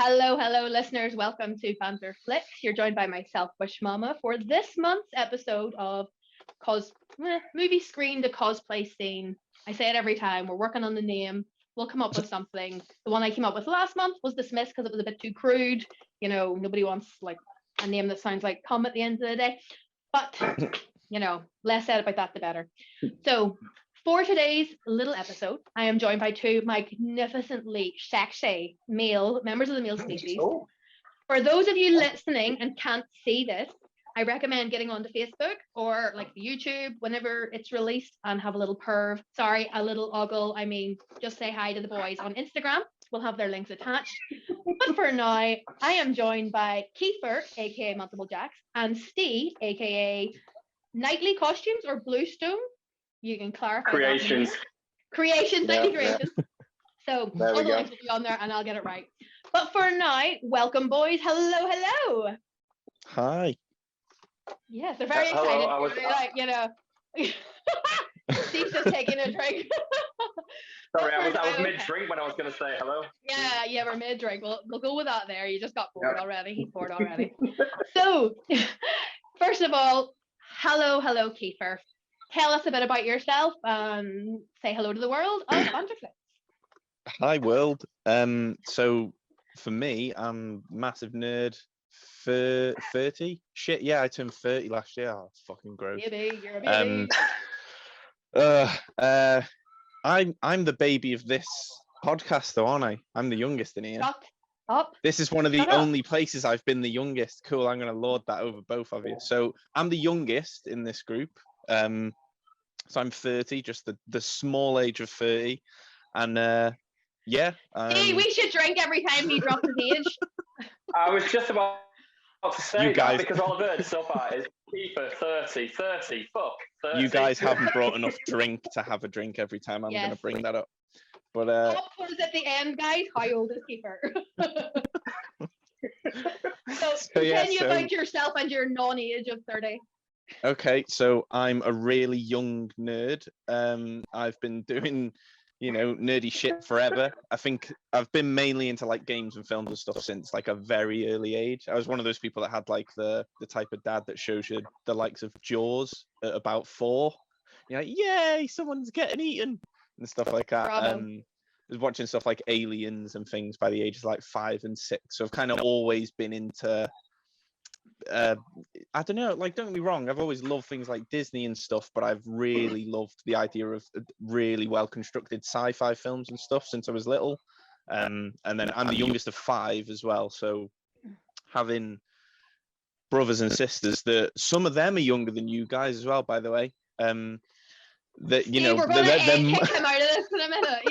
Hello, listeners. Welcome to Banter Flicks. You're joined by myself, Wishmamma, for this month's episode of Movie Screen to Cosplay Scene. I say it every time. We're working on the name. We'll come up with something. The one I came up with last month was dismissed because it was a bit too crude. You know, nobody wants like a name that sounds like cum at the end of the day. But, less said about that, the better. So, for today's little episode, I am joined by two magnificently sexy male members of the male species. Oh. For those of you listening and can't see this, I recommend getting onto Facebook or like YouTube whenever it's released and have a little a little ogle. I mean, just say hi to the boys on Instagram. We'll have their links attached. But for now, I am joined by Kiefer, aka Multiple Jacks, and Steve, aka Knightley Costumes or Bluestone. You can clarify Creations. Creations, Knightley Kreations. So There all we the go. links will be on there and I'll get it right. But for now, welcome boys. Hello. Hi. Yes, they're very Hello, excited. Steve's just taking a drink. Sorry, I was Okay. mid-drink when I was going to say hello. Yeah, we're mid-drink. We'll go with that there. You just got bored Yep. already. He's bored already. So, first of all, hello, Kiefer. Tell us a bit about yourself. Say hello to the world of Banterflix. Hi, world. So for me, I'm massive nerd. 30. Shit, yeah, I turned 30 last year. Oh, it's fucking gross. Baby, you're a baby. I'm the baby of this podcast, though, aren't I? I'm the youngest in here. Shut up. This is one of the Shut up. only places I've been the youngest. Cool, I'm going to lord that over both of you. So I'm the youngest in this group. So I'm 30, just the small age of 30. And yeah. Hey, we should drink every time he drops his age. I was just about to say You guys- that because all I've heard so far is Kiefer 30, fuck. 30. You guys haven't brought enough drink to have a drink every time I'm going Yes. to bring that up. But Pop quiz at the end, guys. How old is Kiefer? So yeah, tell you about yourself and your non-age of 30. okay, so I'm a really young nerd. I've been doing, nerdy shit forever. I think I've been mainly into like games and films and stuff since like a very early age. I was one of those people that had like the type of dad that shows you the likes of Jaws at about 4. You're like, yay, someone's getting eaten and stuff like that. Bravo. I was watching stuff like Aliens and things by the ages like 5 and 6. So I've kind of always been into I don't know, like, don't get me wrong, I've always loved things like Disney and stuff, but I've really loved the idea of really well constructed sci-fi films and stuff since I was little. And then I'm the youngest of 5 as well, so having brothers and sisters that some of them are younger than you guys as well, by the way. That We're going to kick him out of this in a minute.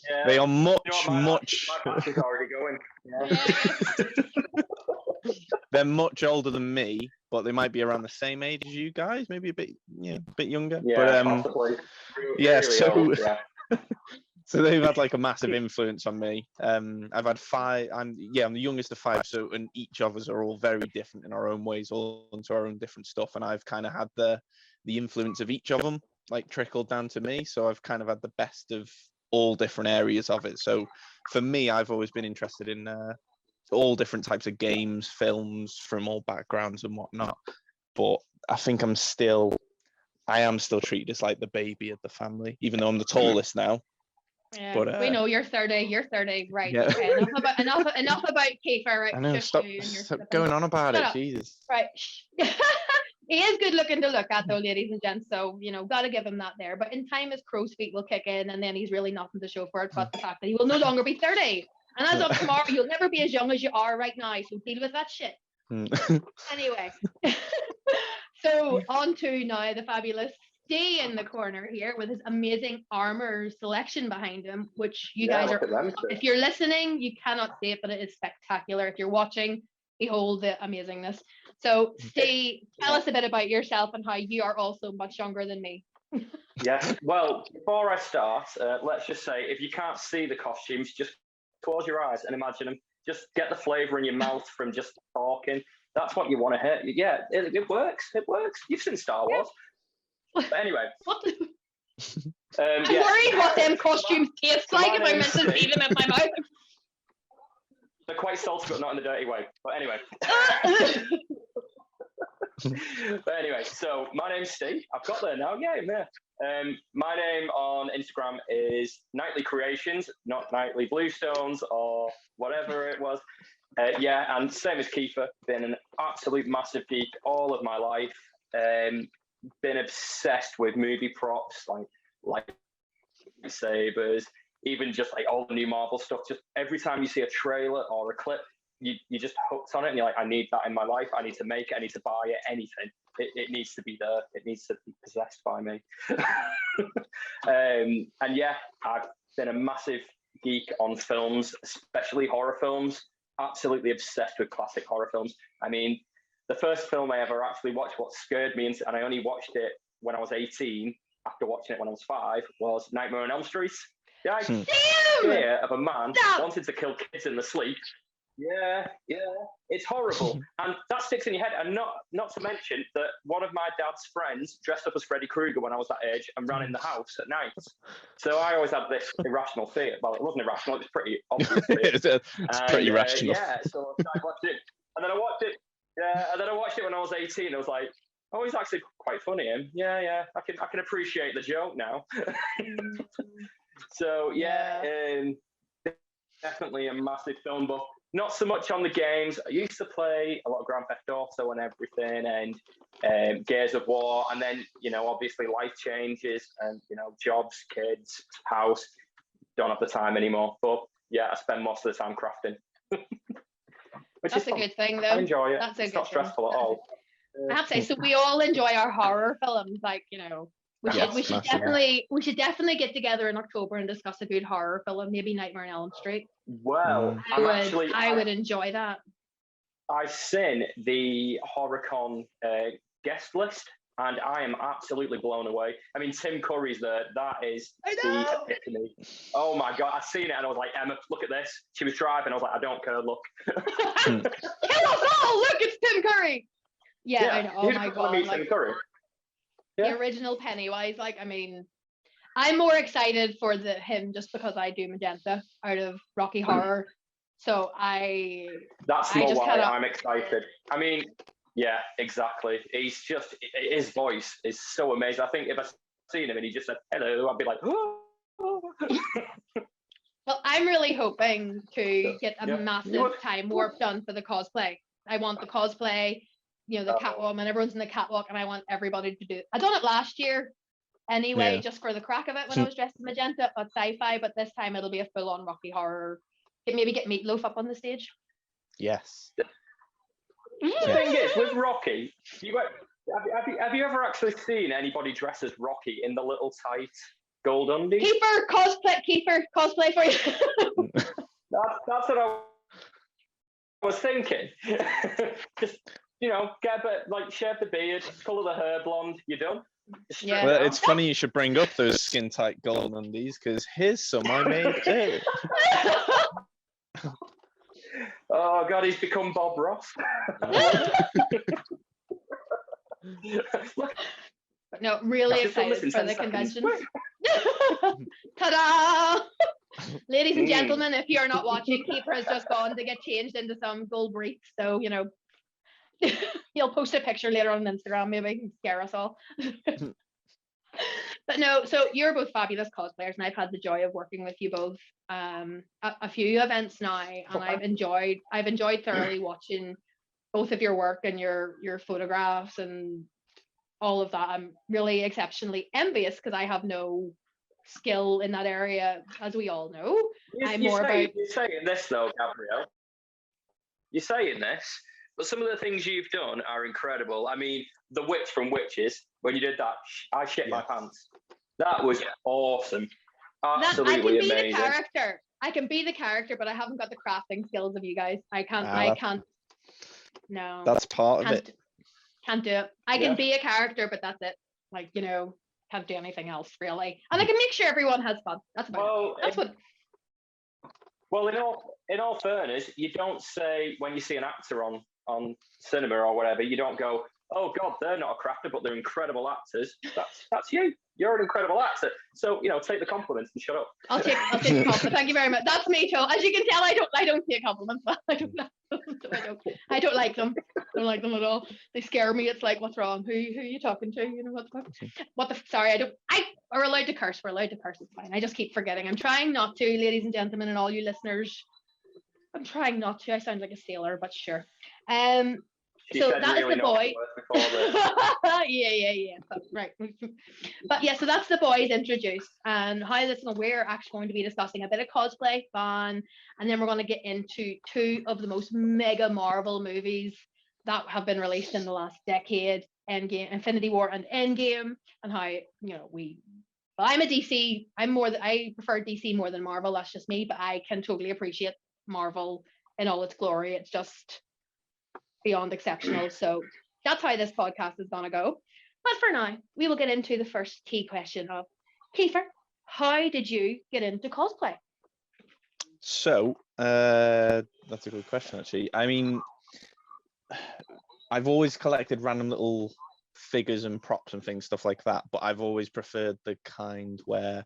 Yeah. they are much. My batch is already going. Yeah. They're much older than me, but they might be around the same age as you guys, maybe a bit younger. Yeah, But possibly. yeah, Really so old, yeah. so they've had like a massive influence on me. I've had 5. I'm the youngest of 5, so and each of us are all very different in our own ways, all into our own different stuff. And I've kind of had the influence of each of them like trickled down to me. So I've kind of had the best of all different areas of it. So for me, I've always been interested in all different types of games, films from all backgrounds and whatnot. But I think I am still treated as like the baby of the family, even though I'm the tallest now. Yeah, But we know you're 30. You're 30, right? Yeah. Okay, enough about Kiefer. Right? I know. Shush Stop you and your flipping- going on about Shut it, up. Jesus. Right. He is good looking to look at, though, ladies and gents. So gotta give him that there. But in time, his crow's feet will kick in, and then he's really nothing to show for it. But the fact that he will no longer be 30, and as of tomorrow, you'll never be as young as you are right now. So deal with that shit. Anyway, so on to now the fabulous Stay in the corner here with his amazing armor selection behind him, which you guys look are. at them two. If you're listening, you cannot see it, but it is spectacular. If you're watching, behold the amazingness. So, Stay, tell us a bit about yourself and how you are also much younger than me. Yes. Well, before I start, let's just say if you can't see the costumes, just close your eyes and imagine them. Just get the flavour in your mouth from just talking. That's what you want to hear. Yeah, it works. It works. You've seen Star Wars. But anyway. What? I'm worried what them costumes taste like if I'm meant to see them in my mouth. They're quite salty, but not in the dirty way. But anyway. But anyway, so my name's Steve. I've got there now. Yeah, yeah. My name on Instagram is Knightley Kreations, not Knightley Bluestones or whatever it was. Yeah, and same as Kiefer, been an absolute massive geek all of my life. Been obsessed with movie props, like lightsabers, even just like all the new Marvel stuff. Just every time you see a trailer or a clip, you just hooked on it, and you're like, I need that in my life. I need to make it. I need to buy it. Anything. It needs to be there. It needs to be possessed by me. And yeah, I've been a massive geek on films, especially horror films. Absolutely obsessed with classic horror films. I mean, the first film I ever actually watched, what scared me, and I only watched it when I was 18, after watching it when I was 5, was Nightmare on Elm Street. Yeah, idea of a man wanted to kill kids in the sleep. Yeah, it's horrible, and that sticks in your head. And not to mention that one of my dad's friends dressed up as Freddy Krueger when I was that age and ran in the house at night. So I always had this irrational fear. Well, it wasn't irrational; it was pretty obvious. It's pretty rational. Yeah, so I watched it, and then I watched it. Yeah, and then I watched it when I was 18. I was like, oh, he's actually quite funny. Him. Yeah, I can appreciate the joke now. So yeah, definitely a massive film buff. Not so much on the games. I used to play a lot of Grand Theft Auto and everything, and Gears of War, and then obviously life changes, and jobs, kids, house. Don't have the time anymore. But yeah, I spend most of the time crafting. That's a good thing, though. I enjoy it. That's it's not stressful at all. I have to say, so we all enjoy our horror films, like we should definitely get together in October and discuss a good horror film, maybe Nightmare on Elm Street. Well, I would enjoy that. I've seen the HorrorCon guest list, and I am absolutely blown away. I mean, Tim Curry's there. That is the epitome. Oh my God, I've seen it, and I was like, Emma, look at this. She was driving. I was like, I don't care. Look. Kill us all! Look, it's Tim Curry. Yeah, I know. Oh my God. Tim Curry. The original Pennywise, I'm more excited for him just because I do Magenta out of Rocky Horror. So That's more why I'm excited. I mean, yeah, exactly. His voice is so amazing. I think if I seen him and he just said hello, I'd be like, oh. Well, I'm really hoping to get a massive time warp done for the cosplay. I want the cosplay. The Catwoman, everyone's in the catwalk, and I want everybody to do it. I done it last year anyway, just for the crack of it when I was dressed in Magenta, but sci-fi, but this time it'll be a full-on Rocky Horror. Maybe get Meatloaf up on the stage. Yes. The thing is, with Rocky, have you ever actually seen anybody dress as Rocky in the little tight gold undies? Kiefer, cosplay for you. That's what I was thinking. Just get a bit, shave the beard, colour the hair blonde, you're done. Yeah. Well, it's funny you should bring up those skin tight gold undies, because here's some I made. Oh God, he's become Bob Ross. No, really excited for the convention. Ta-da! Ladies and gentlemen, if you're not watching, Kiefer has just gone to get changed into some gold briefs, so he'll post a picture later on Instagram, maybe and scare us all. But no, so you're both fabulous cosplayers, and I've had the joy of working with you both a few events now, and I've enjoyed thoroughly watching both of your work and your photographs and all of that. I'm really exceptionally envious because I have no skill in that area, as we all know. You're saying this though, Gabrielle. You're saying this, but some of the things you've done are incredible. I mean, the witch from Witches, when you did that, I shit my pants. That was awesome. Absolutely amazing. I can be the character, but I haven't got the crafting skills of you guys. I can't. No. That's part of it. Can't do it. I can be a character, but that's it. Can't do anything else really. And I can make sure everyone has fun. That's about it. Well, in all fairness, you don't say when you see an actor on cinema or whatever, you don't go, oh God, they're not a crafter, but they're incredible actors. That's you. You're an incredible actor. So, take the compliments and shut up. I'll take the compliment. Thank you very much. That's me, Joe. As you can tell, I don't take compliments. I don't like them. I don't like them at all. They scare me. It's like, what's wrong? Who are you talking to? What the sorry, we're allowed to curse. We're allowed to curse. It's fine. I just keep forgetting. I'm trying not to, ladies and gentlemen, and all you listeners. I'm trying not to. I sound like a sailor, but sure. So that is the boy. Yeah. Right. But yeah, so that's the boys introduced, and how we're actually going to be discussing a bit of cosplay fun, and then we're going to get into two of the most mega Marvel movies that have been released in the last decade: Endgame, Infinity War, and Endgame, and how I'm a DC. I prefer DC more than Marvel. That's just me, but I can totally appreciate Marvel in all its glory. It's just beyond exceptional. So that's how this podcast is gonna go. But for now, we will get into the first key question of Kiefer, how did you get into cosplay? So that's a good question, actually. I mean, I've always collected random little figures and props and things, stuff like that, but I've always preferred the kind where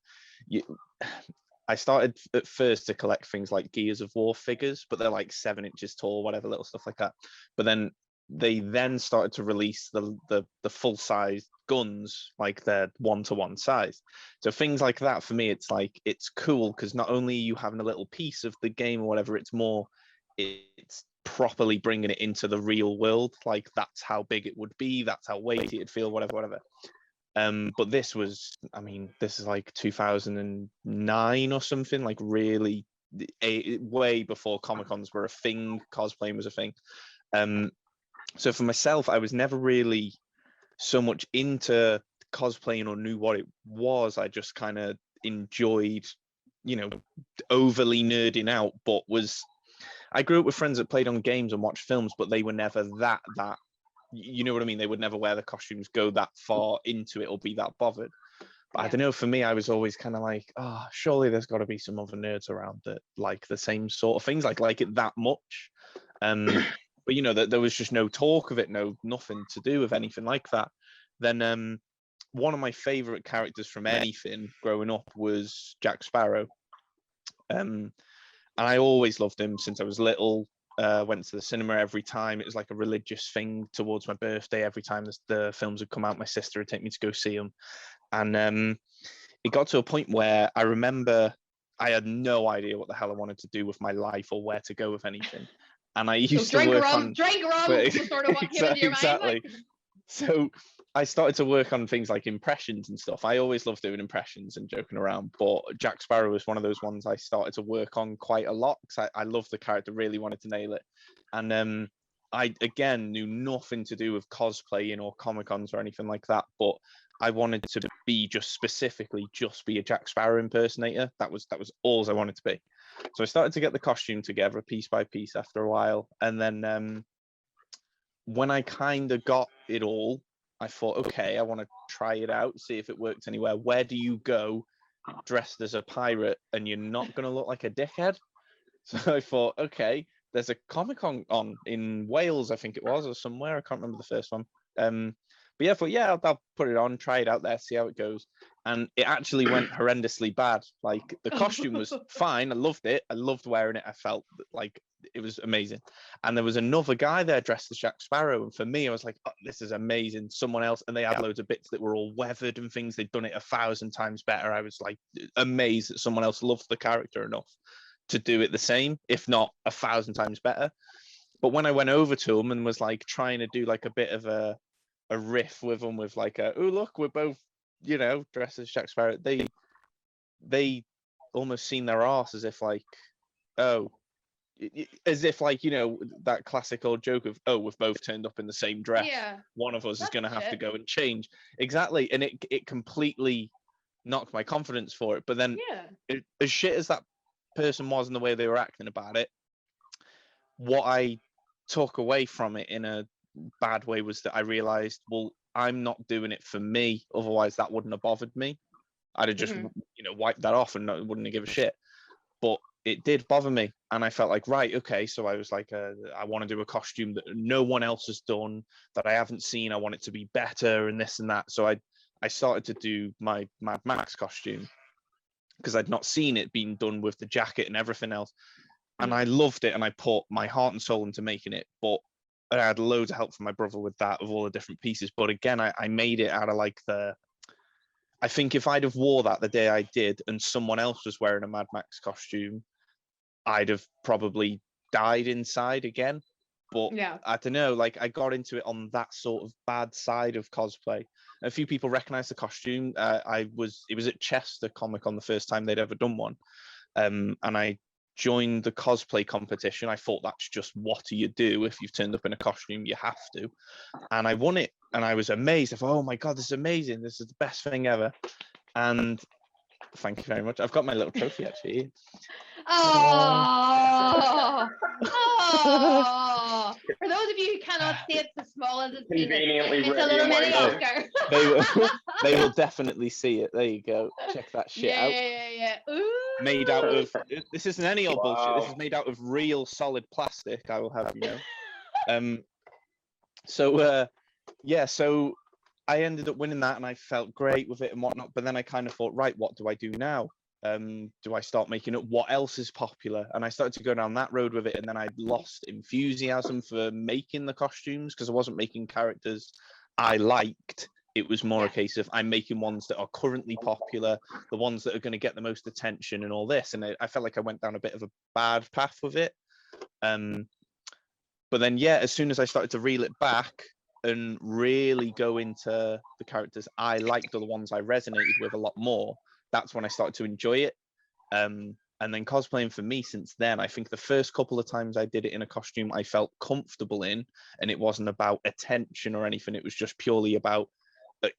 I started at first to collect things like Gears of War figures, but they're like 7 inches tall, whatever, little stuff like that. But then they started to release the full size guns, like they're 1-to-1 size. So things like that, for me, it's like, it's cool because not only are you having a little piece of the game or whatever, it's properly bringing it into the real world. Like, that's how big it would be, that's how weighty it'd feel, whatever. But this is like 2009 or something, like really way before Comic-Cons were a thing, cosplaying was a thing. So for myself, I was never really so much into cosplaying or knew what it was. I just kind of enjoyed, overly nerding out, but I grew up with friends that played on games and watched films, but they were never that you know what I mean? They would never wear the costumes, go that far into it, or be that bothered. But I don't know, for me, I was always kind of like, surely there's got to be some other nerds around that like the same sort of things, like it that much. But that there was just no talk of it, nothing to do with anything like that. Then one of my favorite characters from anything growing up was Jack Sparrow. And I always loved him since I was little. Went to the cinema every time. It was like a religious thing towards my birthday. Every time the films would come out, my sister would take me to go see them. And it got to a point where I remember I had no idea what the hell I wanted to do with my life or where to go with anything. And I used to work on... Drink rum was sort of what came into your mind. Exactly. So I started to work on things like impressions and stuff. I always loved doing impressions and joking around, but Jack Sparrow was one of those ones I started to work on quite a lot because I loved the character, really wanted to nail it. And I, again, knew nothing to do with cosplaying or Comic-Cons or anything like that, but I wanted to be specifically a Jack Sparrow impersonator. That was all I wanted to be. So I started to get the costume together piece by piece after a while. And then when I kind of got it all, I thought, okay, I want to try it out, see if it worked anywhere. Where do you go dressed as a pirate and you're not going to look like a dickhead? So I thought, okay, there's a Comic-Con on in Wales, I think it was, or somewhere. I can't remember the first one. But yeah, I thought, I'll put it on, try it out there, see how it goes. And it actually went horrendously bad. Like, the costume was fine. I loved it. I loved wearing it. I felt like it was amazing. And there was another guy there dressed as Jack Sparrow. And for me, I was like, oh, this is amazing. Someone else. And they had loads of bits that were all weathered and things. They'd done it 1,000 times better. I was like amazed that someone else loved the character enough to do it the same, if not 1,000 times better. But when I went over to him and was like trying to do like a bit of a riff with them, with like oh look, we're both dressed as Jack Sparrow, they almost seen their arse as if like, as if like that classic old joke of, we've both turned up in the same dress, one of us is going to have to go and change. Exactly. And it completely knocked my confidence for it. But then as shit as that person was and the way they were acting about it, what I took away from it in a bad way was that I realized, well, I'm not doing it for me, otherwise that wouldn't have bothered me. I'd have just wiped that off and wouldn't have give a shit. But it did bother me, and I felt like, right, okay, so I was like, I want to do a costume that no one else has done, that I haven't seen. I want it to be better and this and that. So I started to do my Mad Max costume because I'd not seen it being done with the jacket and everything else, and I loved it, and I put my heart and soul into making it. But I had loads of help from my brother with that, of all the different pieces. But again, I made it out of like I think if I'd have wore that the day I did and someone else was wearing a Mad Max costume, I'd have probably died inside again. But Yeah. I don't know, like I got into it on that sort of bad side of cosplay. A few people recognized the costume. It was at Chester Comic Con the first time they'd ever done one. And I joined the cosplay competition. I thought that's just what do you do if you've turned up in a costume, you have to. And I won it, and I was amazed. I thought, oh my God, this is amazing. This is the best thing ever. And thank you very much. I've got my little trophy actually. Oh, oh. For those of you who cannot see it, as small as it's Conveniently it's a ready little and mini waiting. Oscar. They will definitely see it. There you go. Check that shit out. Yeah. Ooh. Made out of, this isn't any old bullshit. This Wow. is made out of real solid plastic, I will have you know. So I ended up winning that, and I felt great with it and whatnot. But then I kind of thought, right, what do I do now? Do I start making up what else is popular? And I started to go down that road with it, and then I lost enthusiasm for making the costumes because I wasn't making characters I liked. It was more a case of I'm making ones that are currently popular, the ones that are going to get the most attention and all this. And I felt like I went down a bit of a bad path with it. But then, as soon as I started to reel it back and really go into the characters I liked, or the ones I resonated with a lot more, that's when I started to enjoy it. And then cosplaying for me since then, I think the first couple of times I did it in a costume I felt comfortable in, and it wasn't about attention or anything. It was just purely about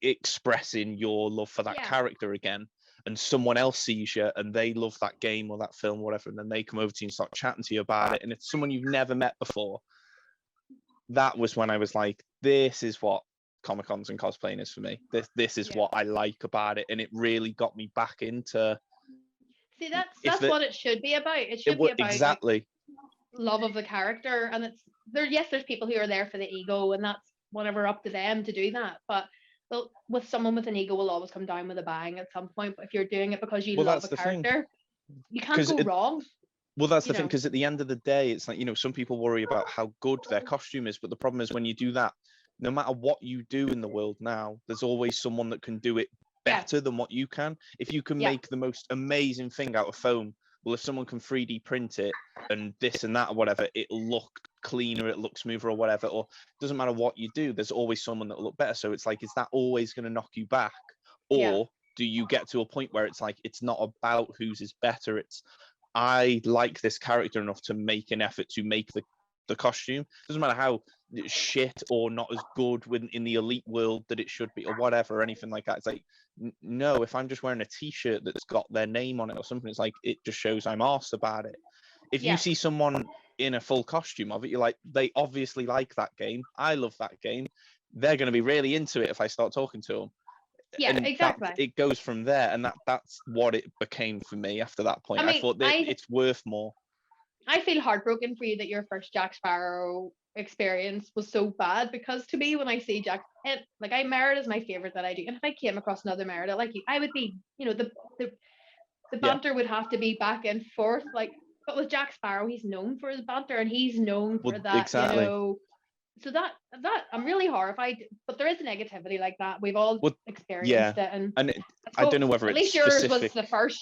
expressing your love for that character again. And someone else sees you and they love that game or that film or whatever, and then they come over to you and start chatting to you about it, and it's someone you've never met before. That was when I was like, this is what Comic Cons and cosplaying is for me. This is what I like about it, and it really got me back into. See, that's what it should be about. It should be about exactly love of the character, and it's there. Yes, there's people who are there for the ego, and that's whatever up to them to do that. But with someone with an ego, will always come down with a bang at some point. But if you're doing it because you love a character, you can't go wrong. Well, that's the thing, because at the end of the day, it's like, some people worry about how good their costume is, but the problem is when you do that, no matter what you do in the world now, there's always someone that can do it better than what you can. If you can make the most amazing thing out of foam, well, if someone can 3D print it and this and that or whatever, it'll look cleaner, it looks smoother or whatever, or it doesn't matter what you do, there's always someone that will look better. So it's like, is that always going to knock you back? Or do you get to a point where it's like, it's not about whose is better, it's I like this character enough to make an effort to make the costume. Doesn't matter how shit or not as good in the elite world that it should be or whatever, or anything like that. It's like, no, if I'm just wearing a t-shirt that's got their name on it or something, it's like, it just shows I'm arsed about it. If you see someone in a full costume of it, you're like, they obviously like that game. I love that game. They're going to be really into it if I start talking to them. Yeah, and exactly. It goes from there, and that's what it became for me after that point. I thought that it's worth more. I feel heartbroken for you that your first Jack Sparrow experience was so bad, because to me, when I see Jack, like Merritt is my favorite that I do, and if I came across another Merritt like you, I would be, the banter would have to be back and forth, like. But with Jack Sparrow, he's known for his banter, and he's known for that, exactly. So that I'm really horrified, but there is negativity like that. We've all experienced it, and I don't know whether at least it's yours specific. was the first.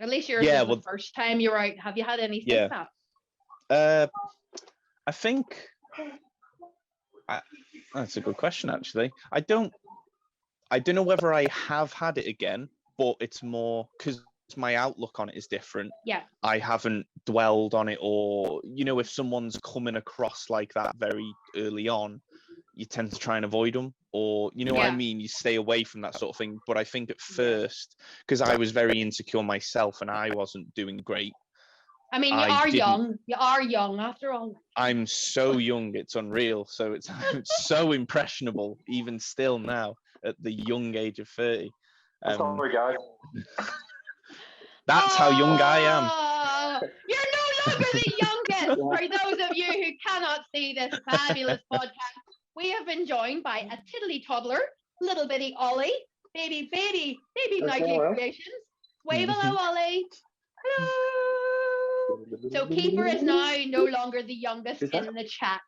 At least yours was the first time you were out. Have you had any since that? I think that's a good question. Actually, I don't know whether I have had it again, but it's more because my outlook on it is different. I haven't dwelled on it, or if someone's coming across like that very early on, you tend to try and avoid them, or what I mean, you stay away from that sort of thing. But I think at first, because I was very insecure myself and I wasn't doing great. I mean, you are young after all. I'm so young, it's unreal. So I'm so impressionable even still now at the young age of 30. Sorry, guys. That's how young I am. You're no longer the youngest. For those of you who cannot see this fabulous podcast, we have been joined by a tiddly toddler, little bitty Ollie, baby Knightley Kreations. Wave hello, Ollie. Hello. So Kiefer is now no longer the youngest in the chat.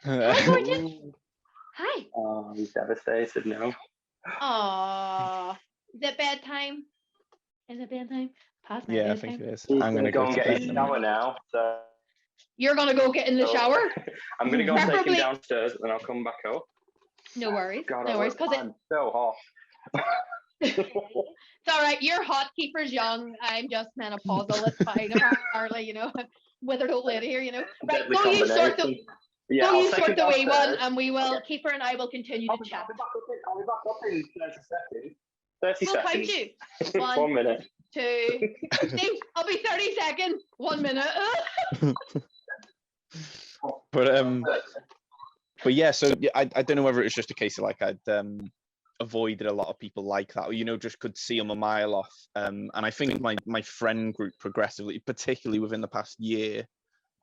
Hi, gorgeous. Hi. Oh, he's devastated now. Aww. Is it bedtime? Is it bedtime? Past my Yeah, I bedtime. think it is. He's I'm gonna go go and to get bed his in a shower minute. now. So You're gonna go get in the shower? I'm gonna go and take him Preferably- downstairs, and then I'll come back up. No worries. God, No worries, because I'm so hot. it's all right. You're hot. Keeper's young. I'm just menopausal. It's fine. Apparently, you know, withered old lady here. You know, right? Deadly Go you sort the combination. Yeah, go I'll you take sort him the wee one, downstairs. and we will. Keeper and I will continue to chat. I'll be back up in 30 seconds. 30 We'll count seconds. you. 1 minute. 2. See, I'll be 30 seconds. 1 minute. But yeah, so yeah, I don't know whether it was just a case of like I'd avoided a lot of people like that, or just could see them a mile off. And I think my friend group progressively, particularly within the past year,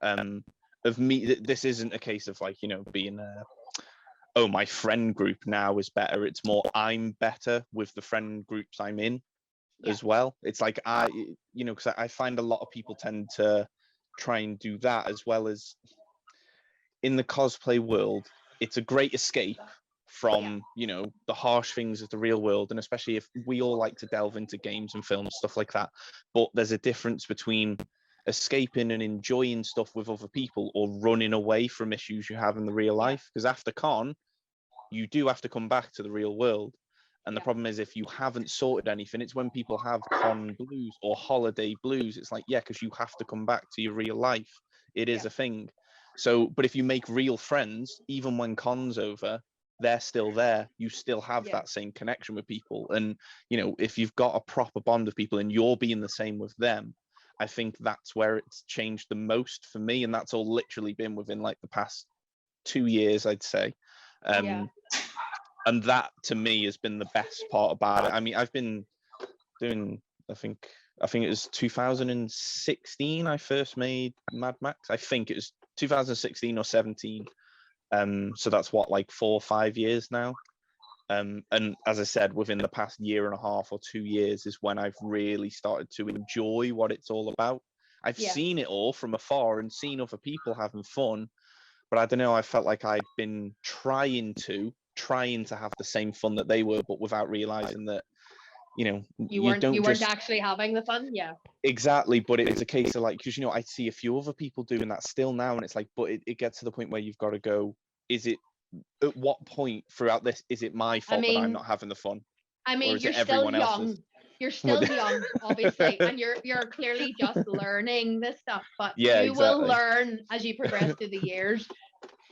of me, this isn't a case of like being oh, my friend group now is better. It's more I'm better with the friend groups I'm in as well. It's like because I find a lot of people tend to try and do that, as well as in the cosplay world, it's a great escape from the harsh things of the real world, and especially if we all like to delve into games and films, stuff like that. But there's a difference between escaping and enjoying stuff with other people or running away from issues you have in the real life, because after con you do have to come back to the real world. And the problem is, if you haven't sorted anything, it's when people have con blues or holiday blues, it's like, yeah, because you have to come back to your real life. It is a thing. So, but if you make real friends, even when con's over, they're still there. You still have that same connection with people. And, if you've got a proper bond of people and you're being the same with them, I think that's where it's changed the most for me. And that's all literally been within like the past 2 years, I'd say. And that to me has been the best part about it. I mean, I've been doing, I think it was 2016 I first made Mad Max. I think it was 2016 or 17. So that's what, like 4 or 5 years now. And as I said, within the past year and a half or 2 years is when I've really started to enjoy what it's all about. I've seen it all from afar and seen other people having fun, but I don't know, I felt like I'd been trying to have the same fun that they were, but without realizing that you weren't actually having the fun. Exactly. But it's a case of like, because I see a few other people doing that still now, and it's like, but it gets to the point where you've got to go, is it, at what point throughout this is it my fault that I'm not having the fun? I mean, you're still young. Else's? You're still young, obviously, and you're clearly just learning this stuff. But you will learn as you progress through the years.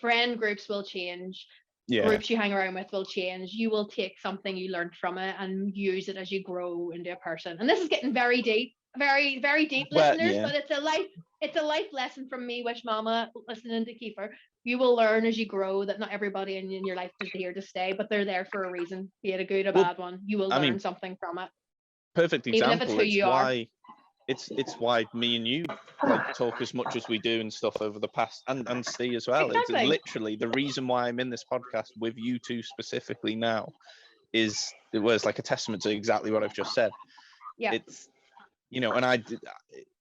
Friend groups will change. Groups you hang around with will change. You will take something you learned from it and use it as you grow into a person. And this is getting very deep, very, very deep, listeners. But it's a life lesson from me, Wishmamma, listening to Kiefer. You will learn as you grow that not everybody in your life is here to stay, but they're there for a reason, be it a good or bad one. You will learn something from it. Perfect example. Even if it's who you are. It's why me and you like talk as much as we do and stuff over the past, and Steve as well. Exactly. It's literally the reason why I'm in this podcast with you two specifically now is it was like a testament to exactly what I've just said. Yeah. It's and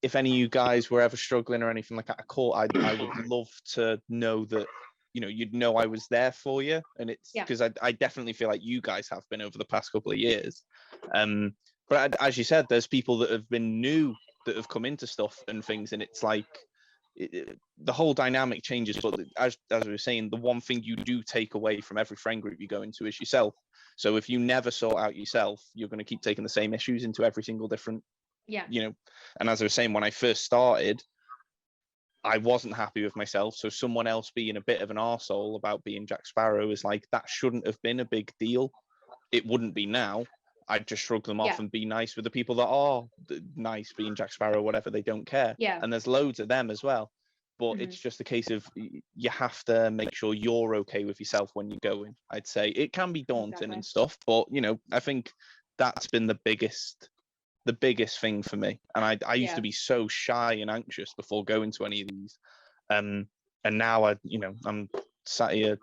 if any of you guys were ever struggling or anything like that, I would love to know that you'd know I was there for you, and it's because I definitely feel like you guys have been over the past couple of years. But as you said, there's people that have been new that have come into stuff and things, and it's like the whole dynamic changes. But as we were saying, the one thing you do take away from every friend group you go into is yourself. So if you never sort out yourself, you're going to keep taking the same issues into every single different. And as I was saying, when I first started, I wasn't happy with myself. So someone else being a bit of an arsehole about being Jack Sparrow is like, that shouldn't have been a big deal. It wouldn't be now. I'd just shrug them off and be nice with the people that are nice, being Jack Sparrow, whatever, they don't care. And there's loads of them as well. But it's just a case of you have to make sure you're okay with yourself when you go in. I'd say it can be daunting and stuff, but I think that's been the biggest the biggest thing for me. And I used Yeah. to be so shy and anxious before going to any of these. And now I'm sat here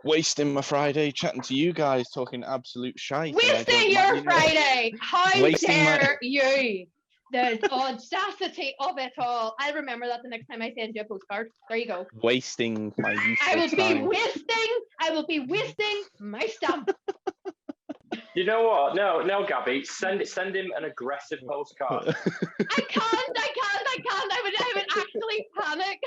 wasting my Friday chatting to you guys, talking absolute shite. Wasting your Friday! How Wasting dare you? The audacity of it all. I'll remember that the next time I send you a postcard. There you go. wasting my I will useful time. I will be wasting my stamp. You know what? No, Gabby, send him an aggressive postcard. I can't. I would actually panic.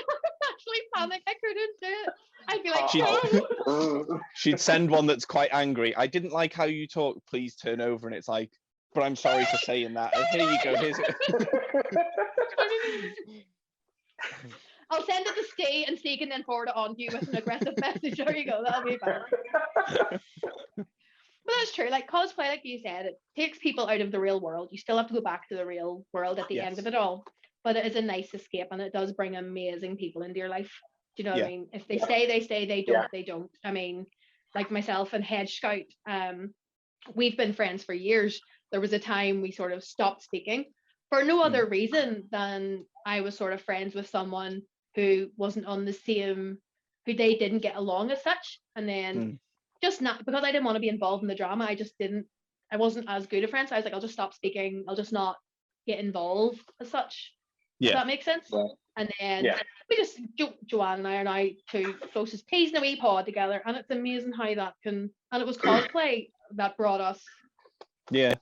I couldn't do it. I'd be like, no. She'd send one that's quite angry. I didn't like how you talk. Please turn over. And it's like, but I'm sorry for saying that. And here you go. Here's it. I'll send it to Steve, and Steve can then forward it on to you with an aggressive message. There you go. That'll be fine. But that's true. Like cosplay, like you said, it takes people out of the real world. You still have to go back to the real world at the end of it all. But it is a nice escape, and it does bring amazing people into your life. Do you know what I mean? If they stay, they stay. They don't, they don't. I mean, like myself and Head Scout, we've been friends for years. There was a time we sort of stopped speaking for no other reason than I was sort of friends with someone who wasn't on the same, who they didn't get along as such. And then just not, because I didn't want to be involved in the drama, I wasn't as good a friend. So I was like, I'll just stop speaking. I'll just not get involved as such. Does that make sense? Yeah. And then we just, Joanne and I are now two closest peas in a wee pod together. And it's amazing how that can, and it was cosplay that brought us to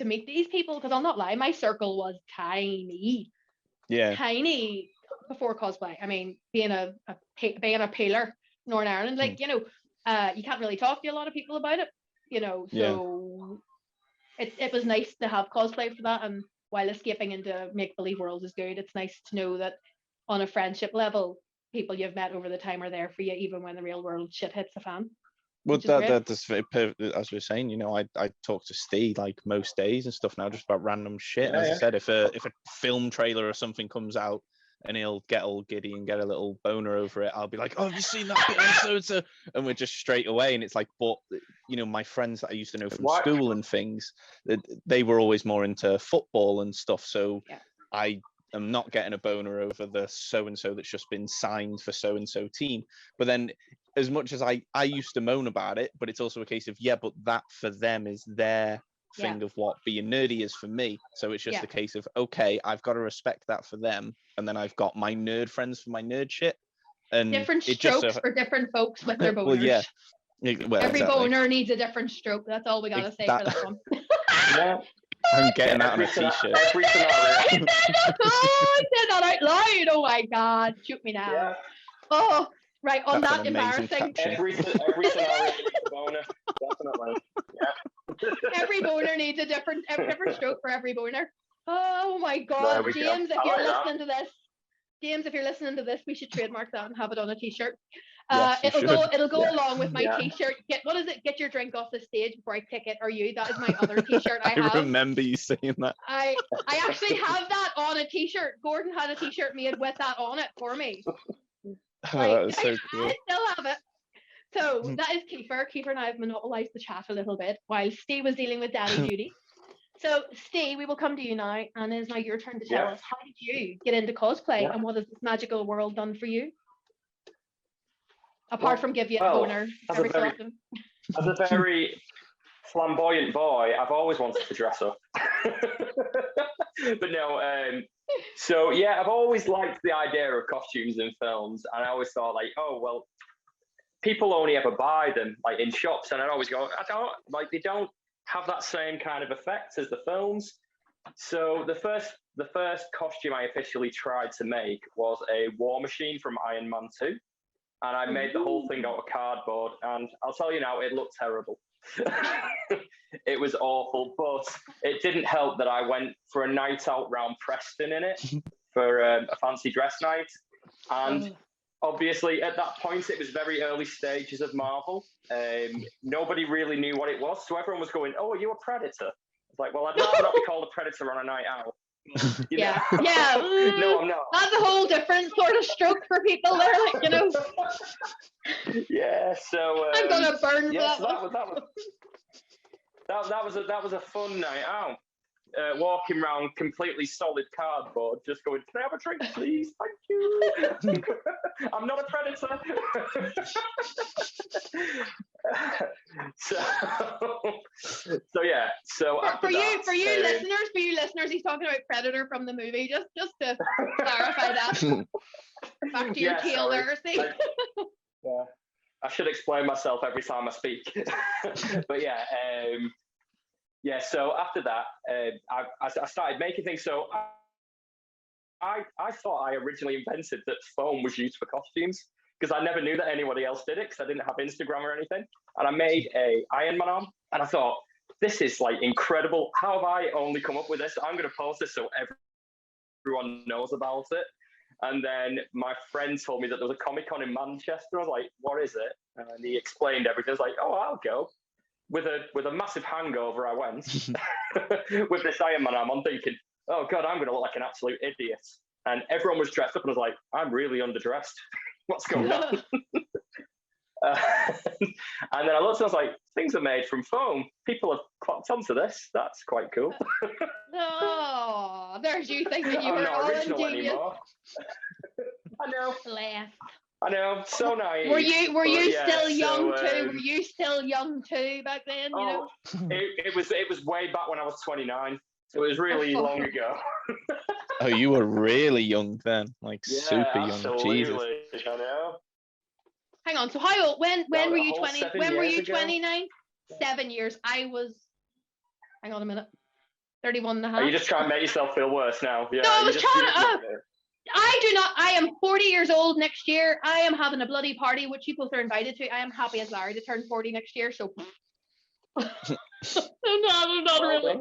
meet these people. Because I'll not lie, my circle was tiny. Tiny before cosplay. I mean, being a peeler, Northern Ireland, like, you can't really talk to a lot of people about it, so it was nice to have cosplay for that. And while escaping into make-believe worlds is good, it's nice to know that on a friendship level, people you've met over the time are there for you, even when the real world shit hits the fan. Well, that's very perfect. As we were saying, I talk to Steve like most days and stuff now, just about random shit. And as I said, if a film trailer or something comes out and he'll get all giddy and get a little boner over it, I'll be like, "Oh, have you seen that bit on so?" And we're just straight away. And it's like, but my friends that I used to know from school and things, they were always more into football and stuff. So I am not getting a boner over the so and so that's just been signed for so and so team. But then, as much as I used to moan about it, but it's also a case of but that for them is their thing of what being nerdy is for me. So it's just a case of, okay, I've got to respect that for them, and then I've got my nerd friends for my nerd shit. And different strokes for different folks with their boners. Every boner needs a different stroke. That's all we gotta say for that one. I'm getting that on a t-shirt. Every scenario. I said that out loud. Oh my god, shoot me now. Oh, right, on That's that an amazing embarrassing. Every scenario needs a boner, definitely. Every boner needs a different stroke for every boner. Oh my god, James, if you're listening to this, we should trademark that and have it on a t-shirt. It'll go along with my t-shirt. Get your drink off the stage before I kick it, or you. That is my other t-shirt I have. I remember you saying that. I actually have that on a t-shirt. Gordon had a t-shirt made with that on it for me. That is so cool. I still have it. So that is Kiefer. Kiefer and I have monopolized the chat a little bit while Steve was dealing with daddy duty. So Steve, we will come to you now, and it is now your turn to tell us, how did you get into cosplay and what has this magical world done for you? Apart from give you a boner every so often. As a very flamboyant boy, I've always wanted to dress up. But no, so yeah, I've always liked the idea of costumes in films, and I always thought like, oh well, people only ever buy them like in shops, and I'd always go, they don't have that same kind of effect as the films. So the first costume I officially tried to make was a war machine from Iron Man 2, and I made the whole thing out of cardboard, and I'll tell you now, it looked terrible. It was awful, but it didn't help that I went for a night out round Preston in it for a fancy dress night, and obviously at that point it was very early stages of Marvel. Nobody really knew what it was, so everyone was going, "Oh, are you a Predator?" It's like, well, I'd rather not be called a Predator on a night out. Yeah. No, I'm not. That's a whole different sort of stroke for people there, like, Yeah, so I'm gonna burn yeah, that. So that was a fun night out. walking around completely solid cardboard, just going, "Can I have a drink, please? Thank you. I'm not a predator." so yeah. So For you, that, for you listeners, he's talking about Predator from the movie. Just to clarify that. Back to your tail there, see. Yeah, I should explain myself every time I speak. But yeah, yeah. So after that, I started making things. So I thought I originally invented that foam was used for costumes because I never knew that anybody else did it because I didn't have Instagram or anything. And I made a Iron Man arm, and I thought, this is like incredible. How have I only come up with this? I'm going to post this so everyone knows about it. And then my friend told me that there was a Comic-Con in Manchester. I was like, what is it? And he explained everything. I was like, oh, I'll go. With a massive hangover, I went with this Iron Man arm. I'm thinking, oh God, I'm going to look like an absolute idiot. And everyone was dressed up, and I was like, I'm really underdressed. What's going on? And then I looked and I was like, things are made from foam. People have clocked onto this. That's quite cool. Oh, there's you thinking you I'm were not all original ingenious. anymore. I know. Laugh. I know. So naive. Were you yeah, still young so, too? Were you still young too back then? You know. It was way back when I was 29. So it was really long ago. Oh, you were really young then, like super young. Absolutely. Jesus. I know. Hang on. So how old? When were you 20? When were you ago. 29? 7 years. I was. Hang on a minute. 31 and a half. Are you just trying to make yourself feel worse now? Yeah. No, I was trying to. I do not. I am 40 years old next year. I am having a bloody party, which you both are invited to. I am happy as Larry to turn 40 next year. So. I'm not really.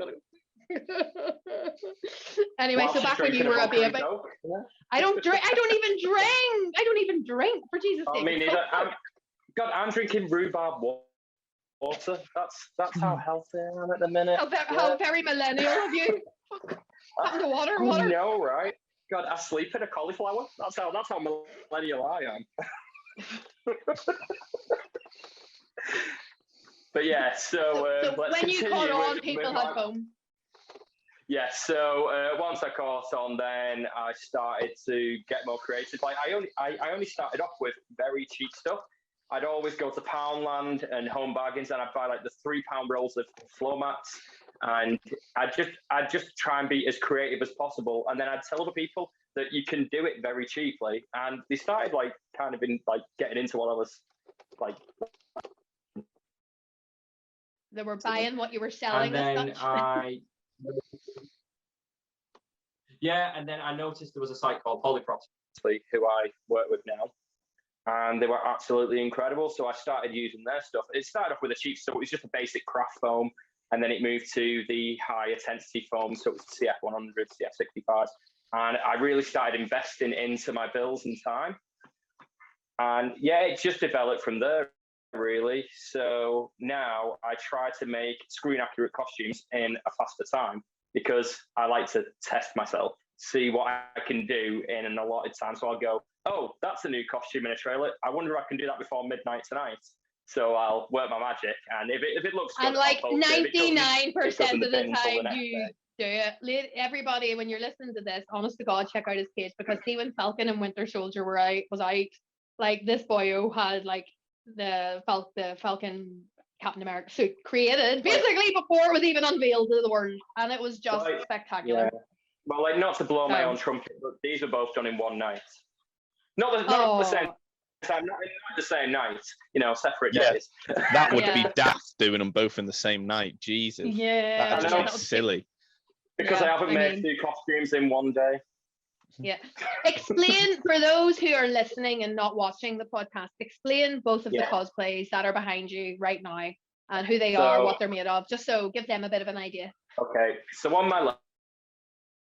Anyway, so back when you were a baby. Yeah. I don't drink. I don't even drink. For Jesus' sake. Me neither. I'm drinking rhubarb water. That's how healthy I am at the minute. How very millennial of you. Having the water. I know, right? God, I sleep in a cauliflower. That's how millennial I am. But yeah, so when you caught on, people had foam. Yeah, so once I caught on, then I started to get more creative. Like I only started off with very cheap stuff. I'd always go to Poundland and Home Bargains, and I'd buy like the £3 rolls of floor mats, and I'd just try and be as creative as possible. And then I'd tell other people that you can do it very cheaply, and they started like kind of getting into what I was like. They were buying what you were selling. And then and then I noticed there was a site called Polyprops, who I work with now, and they were absolutely incredible. So I started using their stuff. It started off with a cheap stuff. It was just a basic craft foam, and then it moved to the high intensity foam. So it was CF100, CF65, and I really started investing into my builds and time. And yeah, it just developed from there, really. So now I try to make screen accurate costumes in a faster time because I like to test myself, see what I can do in an allotted time. So I'll go, oh, that's a new costume in a trailer. I wonder if I can do that before midnight tonight. So I'll work my magic, and if it looks good, and like 99% of the time you do it. Everybody, when you're listening to this, honest to God, check out his page, because see, when Falcon and Winter Soldier was out, like this boyo had like the Falcon Captain America suit created basically before it was even unveiled to the world, and it was just spectacular. Yeah. Well, like, not to blow my own trumpet, but these were both done in one night. Not the same time, not the same night, separate days. That would be daft doing them both in the same night. Jesus. Yeah. That's just silly. Because I haven't made 2 costumes in one day. Yeah. Explain, for those who are listening and not watching the podcast, explain both of the cosplays that are behind you right now and who they are, what they're made of, just so give them a bit of an idea. Okay, so on my